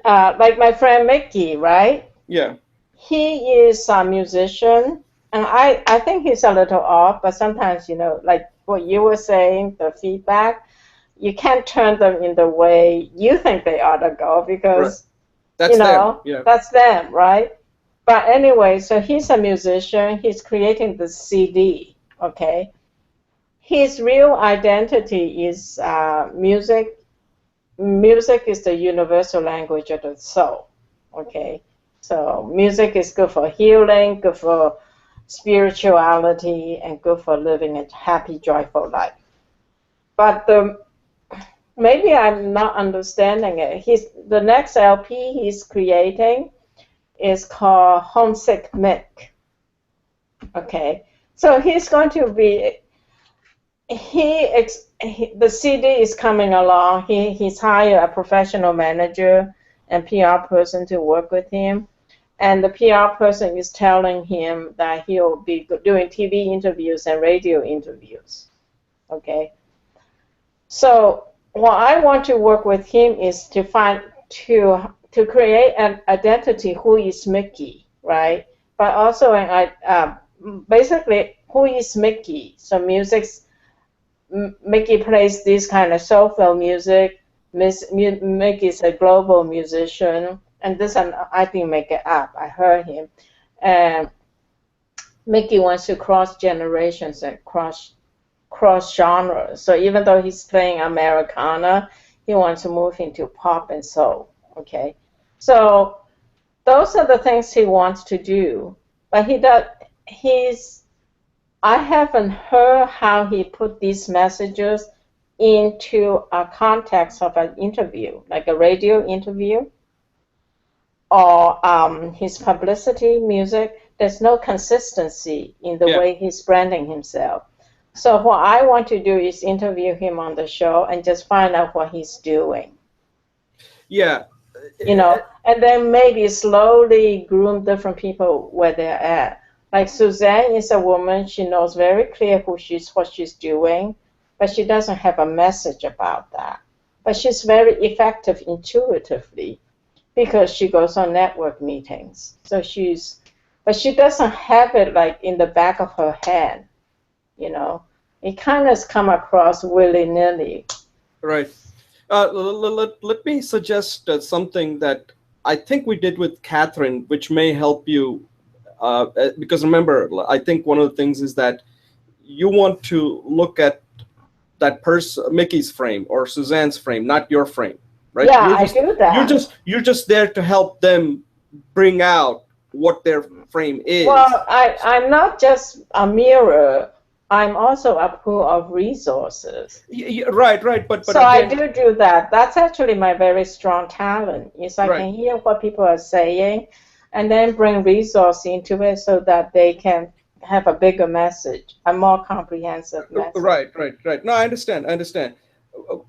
Mickey, right? Yeah. He is a musician, and I think he's a little off, but sometimes, like what you were saying, the feedback, you can't turn them in the way you think they ought to go, because that's them. Yeah. That's them, right? But anyway, so he's a musician. He's creating the CD, okay? His real identity is music. Music is the universal language of the soul, okay? So music is good for healing, good for spirituality, and good for living a happy, joyful life. But maybe I'm not understanding it. The next LP he's creating is called Homesick Mick. Okay, so he's going to be, the CD is coming along. He's hired a professional manager and PR person to work with him, and the PR person is telling him that he'll be doing TV interviews and radio interviews. Okay, so what I want to work with him is to create an identity, who is Mickey, right? But also basically, who is Mickey? So Mickey plays this kind of soulful music. Mickey is a global musician, and this I didn't make it up. I heard him, and Mickey wants to cross generations and cross genres. So even though he's playing Americana, he wants to move into pop and soul. Okay, so those are the things he wants to do, but I haven't heard how he put these messages into a context of an interview, like a radio interview, or his publicity music. There's no consistency in the way he's branding himself. So what I want to do is interview him on the show and just find out what he's doing. Yeah. And then maybe slowly groom different people where they're at. Like Suzanne is a woman, she knows very clear what she's doing, but she doesn't have a message about that. But she's very effective intuitively because she goes on network meetings. So but she doesn't have it like in the back of her head, It kind of come across willy-nilly. Right. Let me suggest something that I think we did with Catherine, which may help you, because remember, I think one of the things is that you want to look at that person, Mickey's frame or Suzanne's frame, not your frame, right? Yeah, I do that. You're just there to help them bring out what their frame is. Well, I'm not just a mirror. I'm also a pool of resources. Right. But so again, I do that. That's actually my very strong talent. Is I can hear what people are saying, and then bring resource into it so that they can have a bigger message, a more comprehensive message. Right. No, I understand.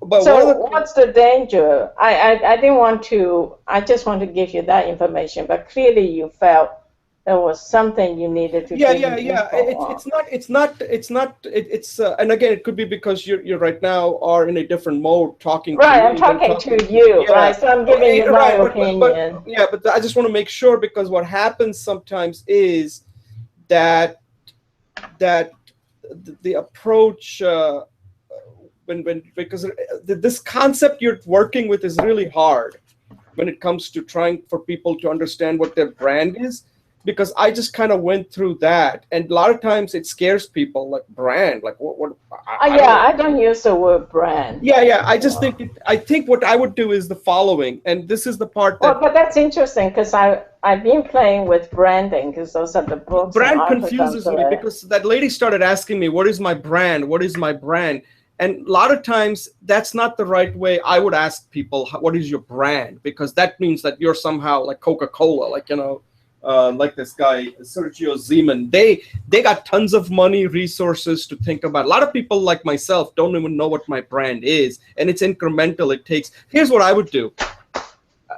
But one of So the what's the danger? I didn't want to, I just want to give you that information, but clearly you felt there was something you needed to Yeah, give yeah, me yeah. info on. It's and again, it could be because you're right now are in a different mode talking to Right, I'm me than talking to talking to, you, yeah. right? So I'm giving you my Right, but opinion. yeah, but I just want to make sure, because what happens sometimes is that the approach, when because this concept you're working with is really hard when it comes to trying for people to understand what their brand is, because I just kind of went through that, and a lot of times it scares people, like brand, like what I don't Yeah, know. I don't use the word brand. Yeah, yeah, I You just know. I think what I would do is the following, and this is the part Well, that but that's interesting because I've been playing with branding because those are the books and brand articles confuses that me, because that lady started asking me, what is my brand, what is my brand? And a lot of times that's not the right way. I would ask people, what is your brand? Because that means that you're somehow like Coca-Cola, like, like this guy Sergio Zeman. They got tons of money, resources to think about. A lot of people like myself don't even know what my brand is, and it's incremental. It takes. Here's what I would do,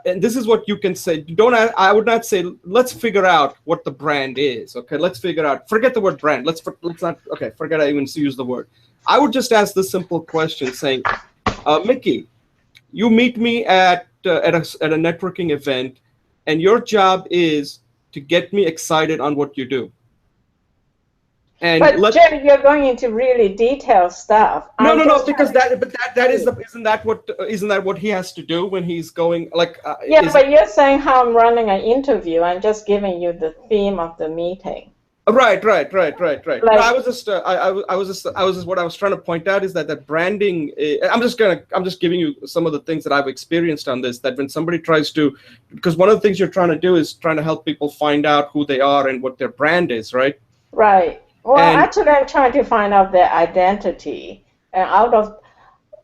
and this is what you can say. Don't I would not say let's figure out what the brand is. Okay, let's figure out. Forget the word brand. Let's not. Okay, forget I even use the word. I would just ask this simple question, saying, Mickey, you meet me at a networking event, and your job is to get me excited on what you do. And but Jim, you're going into really detailed stuff. no, I'm no, no, just because trying to that is see. the isn't that what he has to do when he's going, like, Yeah, is but you're saying how I'm running an interview. I'm just giving you the theme of the meeting. right. No, I Like, was just, I was just, what I was trying to point out is that branding. I'm just giving you some of the things that I've experienced on this. That when somebody tries to, because one of the things you're trying to do is trying to help people find out who they are and what their brand is, right? right. Well, And actually, I'm trying to find out their identity. And out of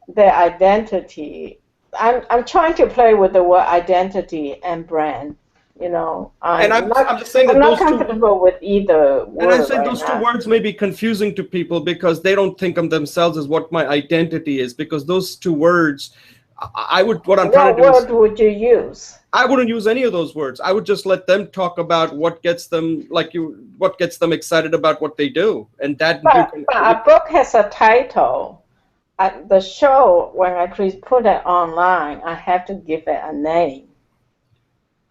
their identity, I'm trying to play with the word identity and brand. You know, and I'm just saying I'm that not those two. comfortable with either And I'm word saying right those two now. words may be confusing to people because they don't think of themselves as what my identity is. Because those two words, I would, what I'm trying What to do is, word would you use? I wouldn't use any of those words. I would just let them talk about what gets them excited about what they do, and that you can. But a book has a title. The show, when I put it online, I have to give it a name.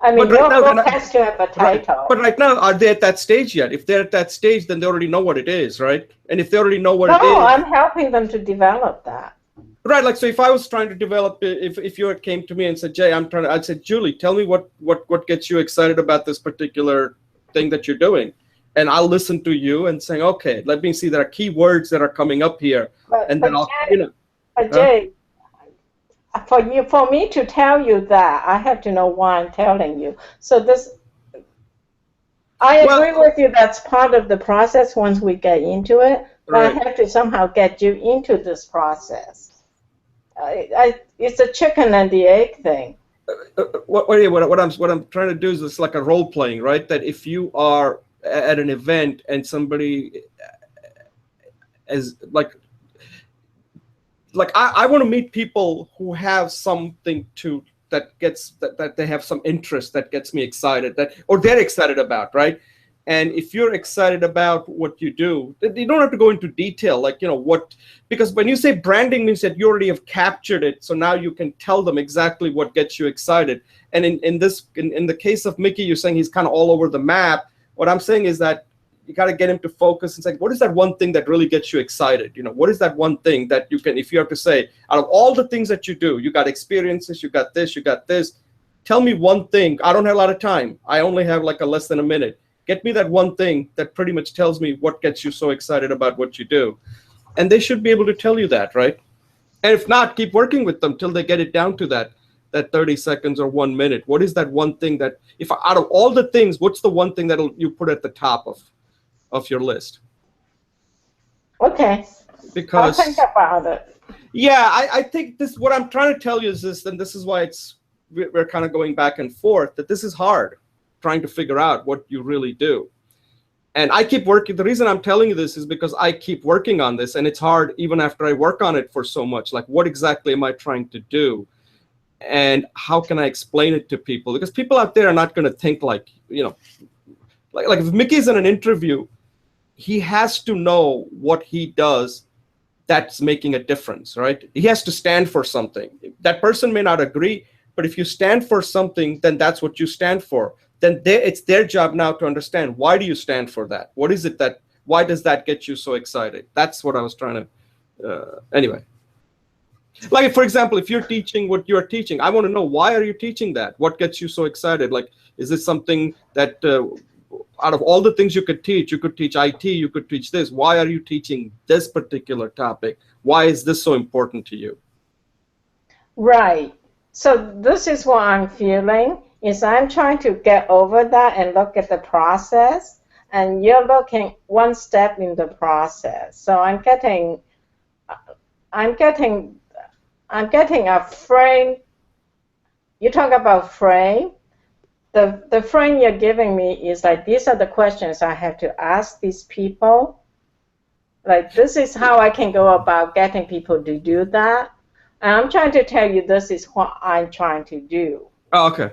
I But mean, right your now, book has to have a but title. right now, are they at that stage yet? If they're at that stage, then they already know what it is, right? And if they already know what No, it is, I'm helping them to develop that. right? Like, so if I was trying to develop, if you came to me and said, Jay, I'd say, Julie, tell me what gets you excited about this particular thing that you're doing, and I'll listen to you and saying, okay, let me see. There are key words that are coming up here, But and then but I'll, Jay, but huh? Jay, for me to tell you that, I have to know why I'm telling you. So this, I agree Well, with you. That's part of the process once we get into it. But I right. have to somehow get you into this process. It's a chicken and the egg thing. What I'm trying to do is it's like a role playing, right? That if you are at an event and somebody is like I want to meet people who have something to that they have some interest that gets me excited, that or they're excited about, right? And if you're excited about what you do, you don't have to go into detail, like, what, because when you say branding means that you already have captured it, so now you can tell them exactly what gets you excited. And in the case of Mickey, you're saying he's kind of all over the map. What I'm saying is that you got to get him to focus and say, what is that one thing that really gets you excited? What is that one thing that you can, if you have to say, out of all the things that you do, you got experiences, you got this, tell me one thing. I don't have a lot of time. I only have like a less than a minute. Get me that one thing that pretty much tells me what gets you so excited about what you do. And they should be able to tell you that, right? And if not, keep working with them till they get it down to that 30 seconds or 1 minute. What is that one thing that, if out of all the things, what's the one thing that you put at the top of your list? Okay, I'll think Because about it. yeah, I think this, what I'm trying to tell you is this, and this is why we're kind of going back and forth, that this is hard, trying to figure out what you really do. And I keep working. The reason I'm telling you this is because I keep working on this, and it's hard even after I work on it for so much. Like, what exactly am I trying to do? And how can I explain it to people? Because people out there are not going to think like, like if Mickey's in an interview, he has to know what he does that's making a difference, right? He has to stand for something. That person may not agree, but if you stand for something, then that's what you stand for. Then it's their job now to understand, why do you stand for that? What is it why does that get you so excited? That's what I was trying to, anyway. Like, for example, if you're teaching what you're teaching, I want to know, why are you teaching that? What gets you so excited? Like, is this something that out of all the things you could teach IT, you could teach this. Why are you teaching this particular topic? Why is this so important to you? Right. So this is what I'm feeling, is I'm trying to get over that and look at the process, and you're looking one step in the process. So I'm getting a frame. You talk about frame. The frame you're giving me is like, these are the questions I have to ask these people. Like, this is how I can go about getting people to do that. And I'm trying to tell you, this is what I'm trying to do. Oh, okay.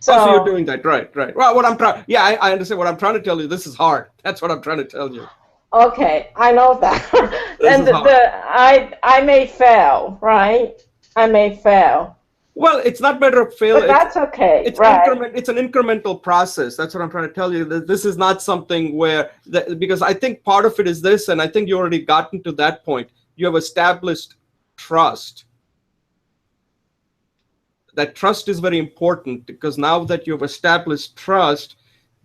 So you're doing that, right? Well, what I'm trying, I understand. What I'm trying to tell you, this is hard. That's what I'm trying to tell you. Okay, I know that. And I may fail, right? I may fail. Well, it's not better to fail. But that's okay. It's right. It's an incremental process. That's what I'm trying to tell you. This is not something where, because I think part of it is this, and I think you already gotten to that point. You have established trust. That trust is very important, because now that you've established trust,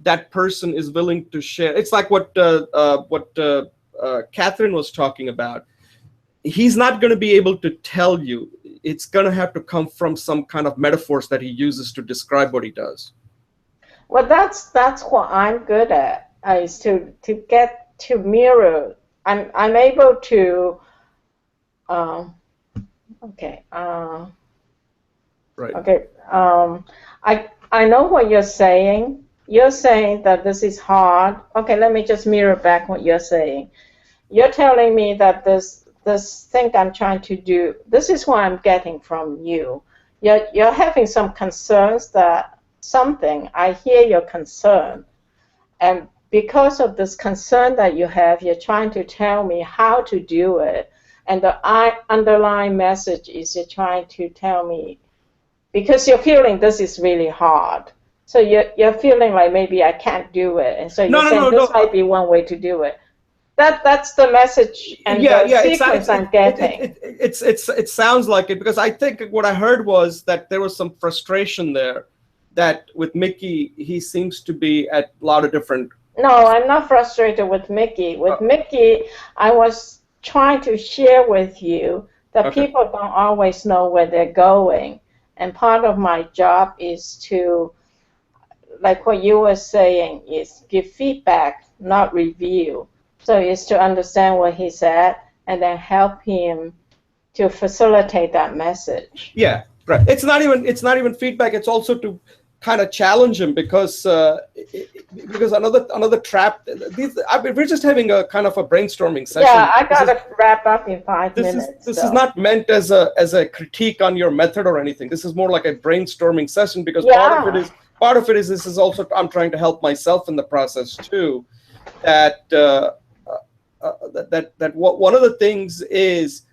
that person is willing to share. It's like what Catherine was talking about. He's not going to be able to tell you. It's going to have to come from some kind of metaphors that he uses to describe what he does. Well, that's what I'm good at, is to get to mirror. I'm able to. Okay. Right. Okay. I know what you're saying. You're saying that this is hard. Okay, let me just mirror back what you're saying. You're telling me that this thing I'm trying to do, this is what I'm getting from you. You're having some concerns that something, I hear your concern. And because of this concern that you have, you're trying to tell me how to do it. And the underlying message is you're trying to tell me, because you're feeling this is really hard. So you're feeling like maybe I can't do it. And so you're saying this might be one way to do it. That's the message and the sequence I'm getting. It sounds like it, because I think what I heard was that there was some frustration there, that with Mickey, he seems to be at a lot of different. No, I'm not frustrated with Mickey. With Mickey, I was trying to share with you that people don't always know where they're going. And part of my job is to, like what you were saying, is give feedback, not review. So it's to understand what he said and then help him to facilitate that message. Yeah, right. It's not even feedback. It's also to kind of challenge him, because another trap. We're just having a kind of a brainstorming session. Yeah, I gotta wrap up in 5 minutes. This is not meant as a critique on your method or anything. This is more like a brainstorming session, because part of it is this is also, I'm trying to help myself in the process too. That one of the things is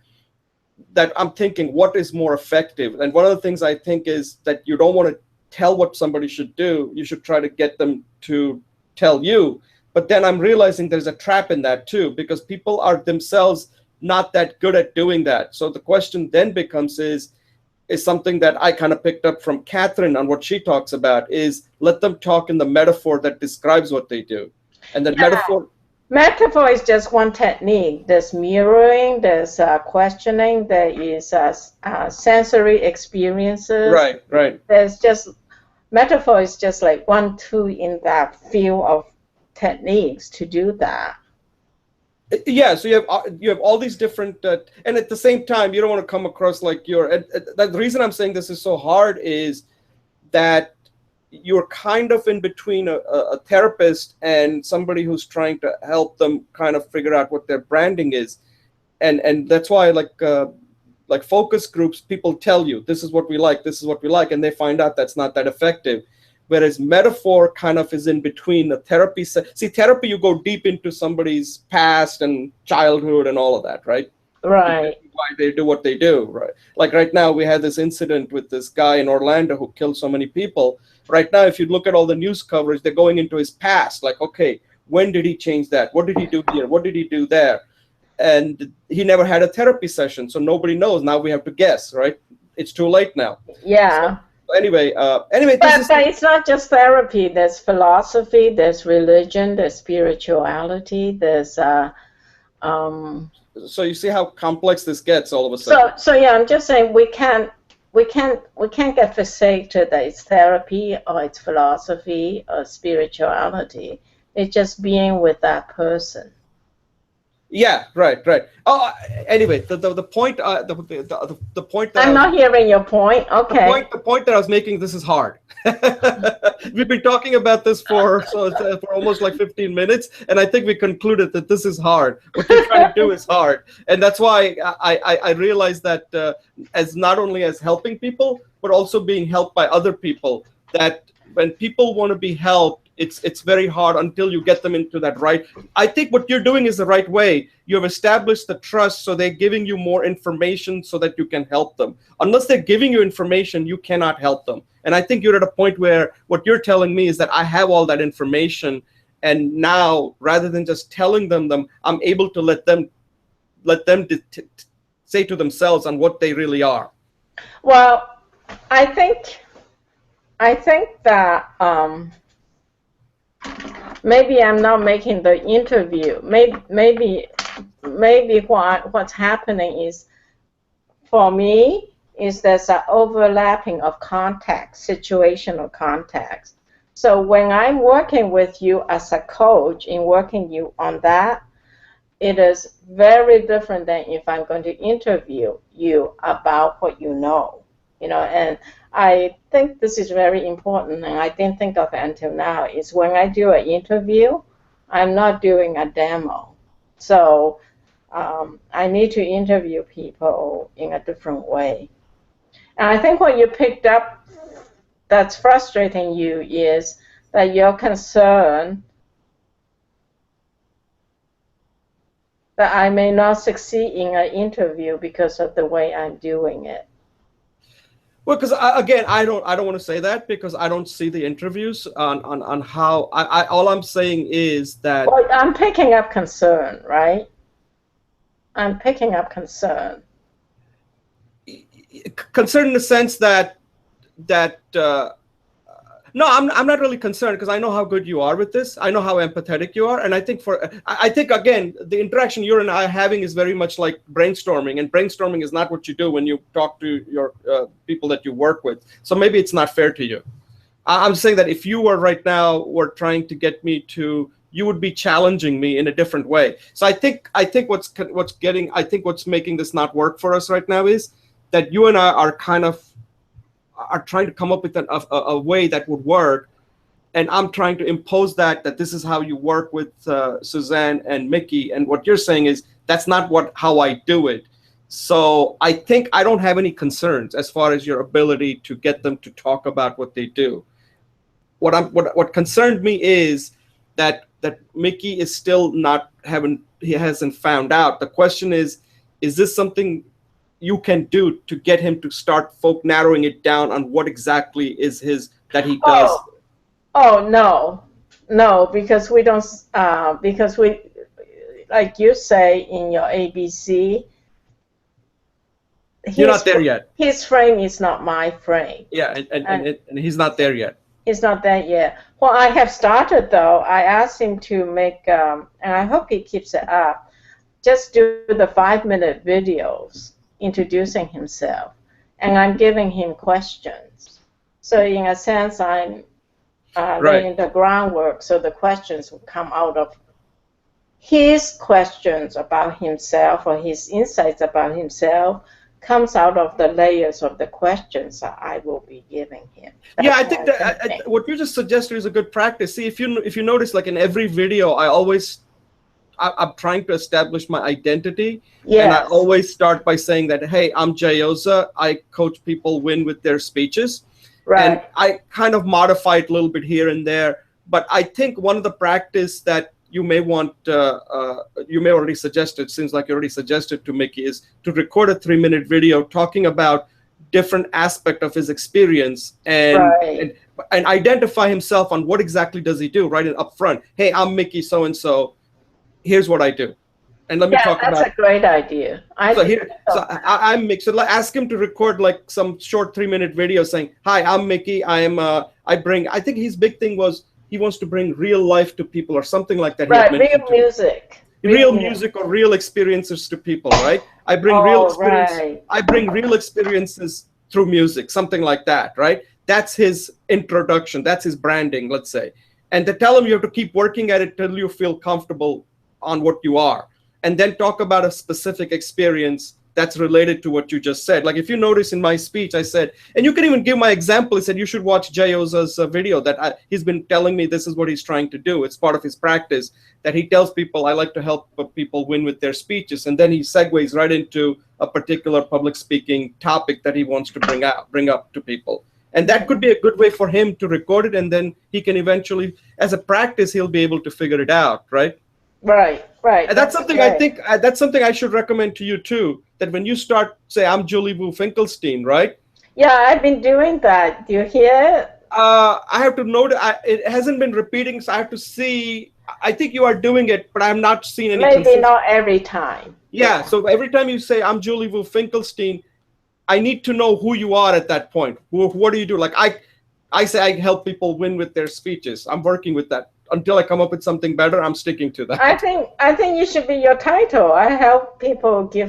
that I'm thinking, what is more effective? And one of the things I think is that you don't want to tell what somebody should do. You should try to get them to tell you. But then I'm realizing there's a trap in that too, because people are themselves not that good at doing that. So the question then becomes is something that I kind of picked up from Catherine on what she talks about, is let them talk in the metaphor that describes what they do. And the metaphor is just one technique. There's mirroring, there's questioning, there is sensory experiences. Right. There's just, metaphor is just like one tool in that field of techniques to do that. Yeah, so you have all these different, and at the same time, you don't want to come across like the reason I'm saying this is so hard is that you're kind of in between a therapist and somebody who's trying to help them kind of figure out what their branding is. And that's why like focus groups, people tell you this is what we like, this is what we like, and they find out that's not that effective. Whereas metaphor kind of is in between the therapy. See, therapy, you go deep into somebody's past and childhood and all of that, right? Right. Why they do what they do, right? Like right now, we had this incident with this guy in Orlando who killed so many people. Right now, if you look at all the news coverage, they're going into his past. Like, okay, when did he change that? What did he do here? What did he do there? And he never had a therapy session, so nobody knows. Now we have to guess, right? It's too late now. Yeah. So anyway, but it's not just therapy. There's philosophy, there's religion, there's spirituality, there's so you see how complex this gets all of a sudden. So yeah, I'm just saying we can't get fixated that it's therapy or it's philosophy or spirituality. It's just being with that person. Yeah, right. Oh, anyway, the point the point that I'm not hearing your point. Okay. The point that I was making, this is hard. We've been talking about this for almost like 15 minutes, and I think we concluded that this is hard. What you're trying to do is hard, and that's why I realized that as not only as helping people, but also being helped by other people. That when people want to be helped, it's very hard until you get them into that right. I think what you're doing is the right way. You have established the trust, so they're giving you more information so that you can help them. Unless they're giving you information, you cannot help them. And I think you're at a point where what you're telling me is that I have all that information, and now rather than just telling them, I'm able to let them say to themselves on what they really are. Well, I think that maybe I'm not making the interview. Maybe what's happening is, for me, is there's an overlapping of context, situational context. So when I'm working with you as a coach in working you on that, it is very different than if I'm going to interview you about what you know. And I think this is very important, and I didn't think of it until now, is when I do an interview, I'm not doing a demo. So I need to interview people in a different way. And I think what you picked up that's frustrating you is that you're concerned that I may not succeed in an interview because of the way I'm doing it. Well, because again, I don't want to say that because I don't see the interviews on how all I'm saying is that. Well, I'm picking up concern, right? I'm picking up concern. Concern in the sense that no, I'm not really concerned because I know how good you are with this. I know how empathetic you are, and I think again the interaction you and I are having is very much like brainstorming, and brainstorming is not what you do when you talk to your people that you work with. So maybe it's not fair to you. I'm saying that if you were right now were trying to get me to, you would be challenging me in a different way. So I think what's making this not work for us right now is that you and I are are trying to come up with a way that would work, and I'm trying to impose that this is how you work with Suzanne and Mickey, and what you're saying is that's not how I do it. So I think I don't have any concerns as far as your ability to get them to talk about what they do. What concerned me is that Mickey is still he hasn't found out. The question is this something you can do to get him to start narrowing it down on what exactly is that he does? Oh no, because we don't, because we, like you say in your ABC, you're not there yet. His frame is not my frame. Yeah, and he's not there yet. He's not there yet. Well, I have started though. I asked him to make, and I hope he keeps it up, just do the 5-minute videos introducing himself, and I'm giving him questions. So in a sense, I'm laying the groundwork so the questions will come out of his questions about himself or his insights about himself comes out of the layers of the questions that I will be giving him. Yeah, I think that what you just suggested is a good practice. See, if you notice, like in every video, I'm trying to establish my identity. Yes. And I always start by saying that, hey, I'm Jay Oza. I coach people win with their speeches. Right. And I kind of modify it a little bit here and there. But I think one of the practice that you may want, you may already suggest, it seems like you already suggested to Mickey, is to record a 3-minute video talking about different aspect of his experience and identify himself on what exactly does he do right up front. Hey, I'm Mickey so-and-so. Here's what I do. And let me talk about. That's a great idea. I'm Mickey. So ask him to record like some short 3-minute video saying, "Hi, I'm Mickey. I think his big thing was he wants to bring real life to people or something like that." Right, real music. Real music or real experiences to people, right? I bring real experience. Right. I bring real experiences through music, something like that, right? That's his introduction. That's his branding, let's say. And to tell him you have to keep working at it till you feel comfortable on what you are. And then talk about a specific experience that's related to what you just said. Like if you notice in my speech, I said, and you can even give my example, I said, you should watch Jay Oza's video that he's been telling me this is what he's trying to do. It's part of his practice that he tells people, I like to help people win with their speeches. And then he segues right into a particular public speaking topic that he wants to bring up to people. And that could be a good way for him to record it. And then he can eventually, as a practice, he'll be able to figure it out, right? Right. And that's something I think that's something I should recommend to you too. That when you start, say, I'm Julie Wu Finkelstein, right? Yeah, I've been doing that. Do you hear? I have to note it hasn't been repeating, so I have to see. I think you are doing it, but I'm not seeing any. Maybe not every time. Yeah. So every time you say I'm Julie Wu Finkelstein, I need to know who you are at that point. What do you do? Like I say I help people win with their speeches. I'm working with that. Until I come up with something better, I'm sticking to that. I think you should be your title. I help people to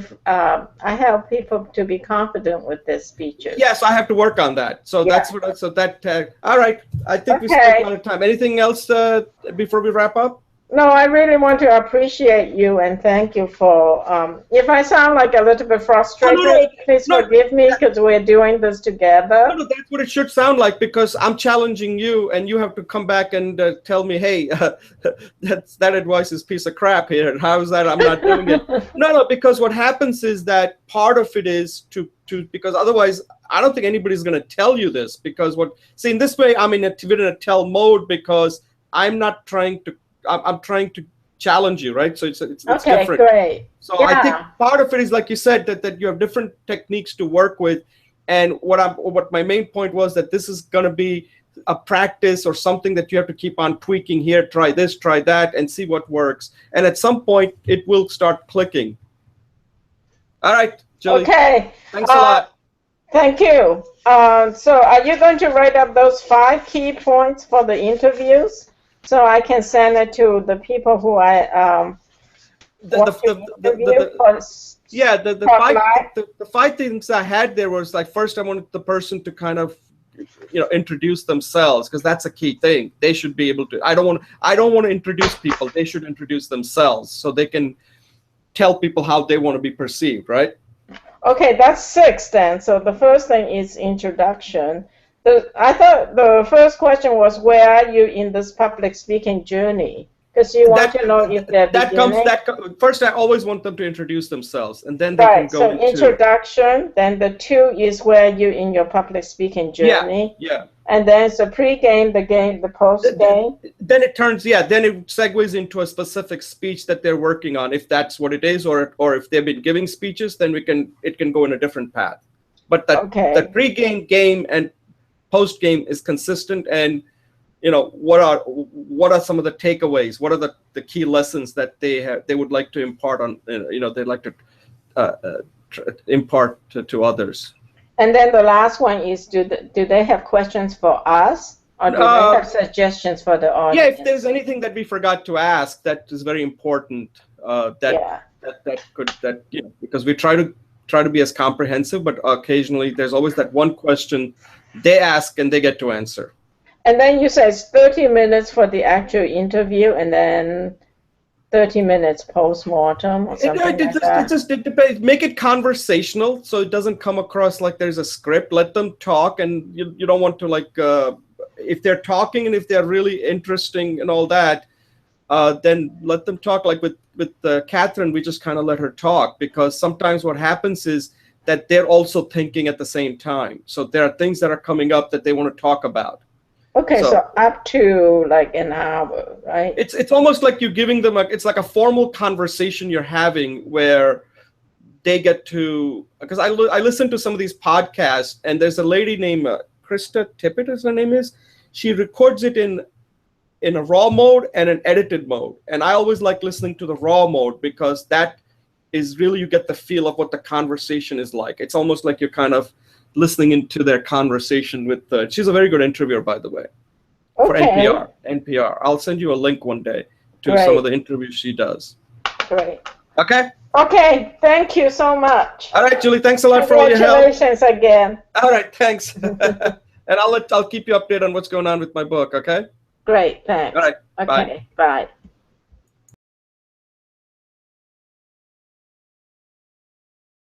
be confident with their speeches. Yes, I have to work on that. So that's what. So that. All right. I think we spent a lot of time. Anything else before we wrap up? No, I really want to appreciate you and thank you for. If I sound like a little bit frustrated, please forgive me because we're doing this together. No, that's what it should sound like because I'm challenging you, and you have to come back and tell me, hey, that advice is a piece of crap here. How is that? I'm not doing it. No, because what happens is that part of it is to because otherwise I don't think anybody's going to tell you this because in this way we're in a tell mode because I'm not trying to. I'm trying to challenge you, right? So it's okay, different. Great. So I think part of it is, like you said, that you have different techniques to work with. And what my main point was that this is going to be a practice or something that you have to keep on tweaking here, try this, try that, and see what works. And at some point, it will start clicking. All right, Julie. Okay. Thanks a lot. Thank you. So are you going to write up those 5 key points for the interviews? So I can send it to the people who I the 5 things I had there was like first I wanted the person to kind of introduce themselves because that's a key thing. They should be able to. I don't want to introduce people. They should introduce themselves so they can tell people how they want to be perceived, right? Okay, that's 6 then. So the first thing is introduction. I thought the first question was, where are you in this public speaking journey? Because you want to know if they're beginning. First, I always want them to introduce themselves, and then they can go into... So introduction, then the 2 is where you in your public speaking journey. Yeah. And then it's the pre-game, the game, the post-game. Then it segues into a specific speech that they're working on, if that's what it is, or if they've been giving speeches, then it can go in a different path. But the pre-game, game, and post-game is consistent, and what are some of the takeaways? What are the key lessons that they would like to impart on? They'd like to impart to others. And then the last one is, do they have questions for us, or do they have suggestions for the audience? Yeah, if there's anything that we forgot to ask, that is very important. Because we try to be as comprehensive, but occasionally there's always that one question they ask and they get to answer. And then you say it's 30 minutes for the actual interview, and then 30 minutes post-mortem or something like that? It just depends. Make it conversational so it doesn't come across like there's a script. Let them talk, and you don't want to like, if they're talking and if they're really interesting and all that, then let them talk. Like with Catherine, we just kind of let her talk, because sometimes what happens is that they're also thinking at the same time. So there are things that are coming up that they want to talk about. Okay, so up to like an hour, right? It's almost like you're giving them it's like a formal conversation you're having where they get to, because I listen to some of these podcasts, and there's a lady named Krista Tippett, as her name is. She records it in a raw mode and an edited mode, and I always like listening to the raw mode, because that is really, you get the feel of what the conversation is like. It's almost like you're kind of listening into their conversation with she's a very good interviewer, by the way, for NPR. I'll send you a link one day to some of the interviews she does. Great. Okay? Okay, thank you so much. All right, Julie, thanks a lot for all your help. Congratulations again. All right, thanks. And I'll keep you updated on what's going on with my book, okay? Great, thanks. All right, okay, bye.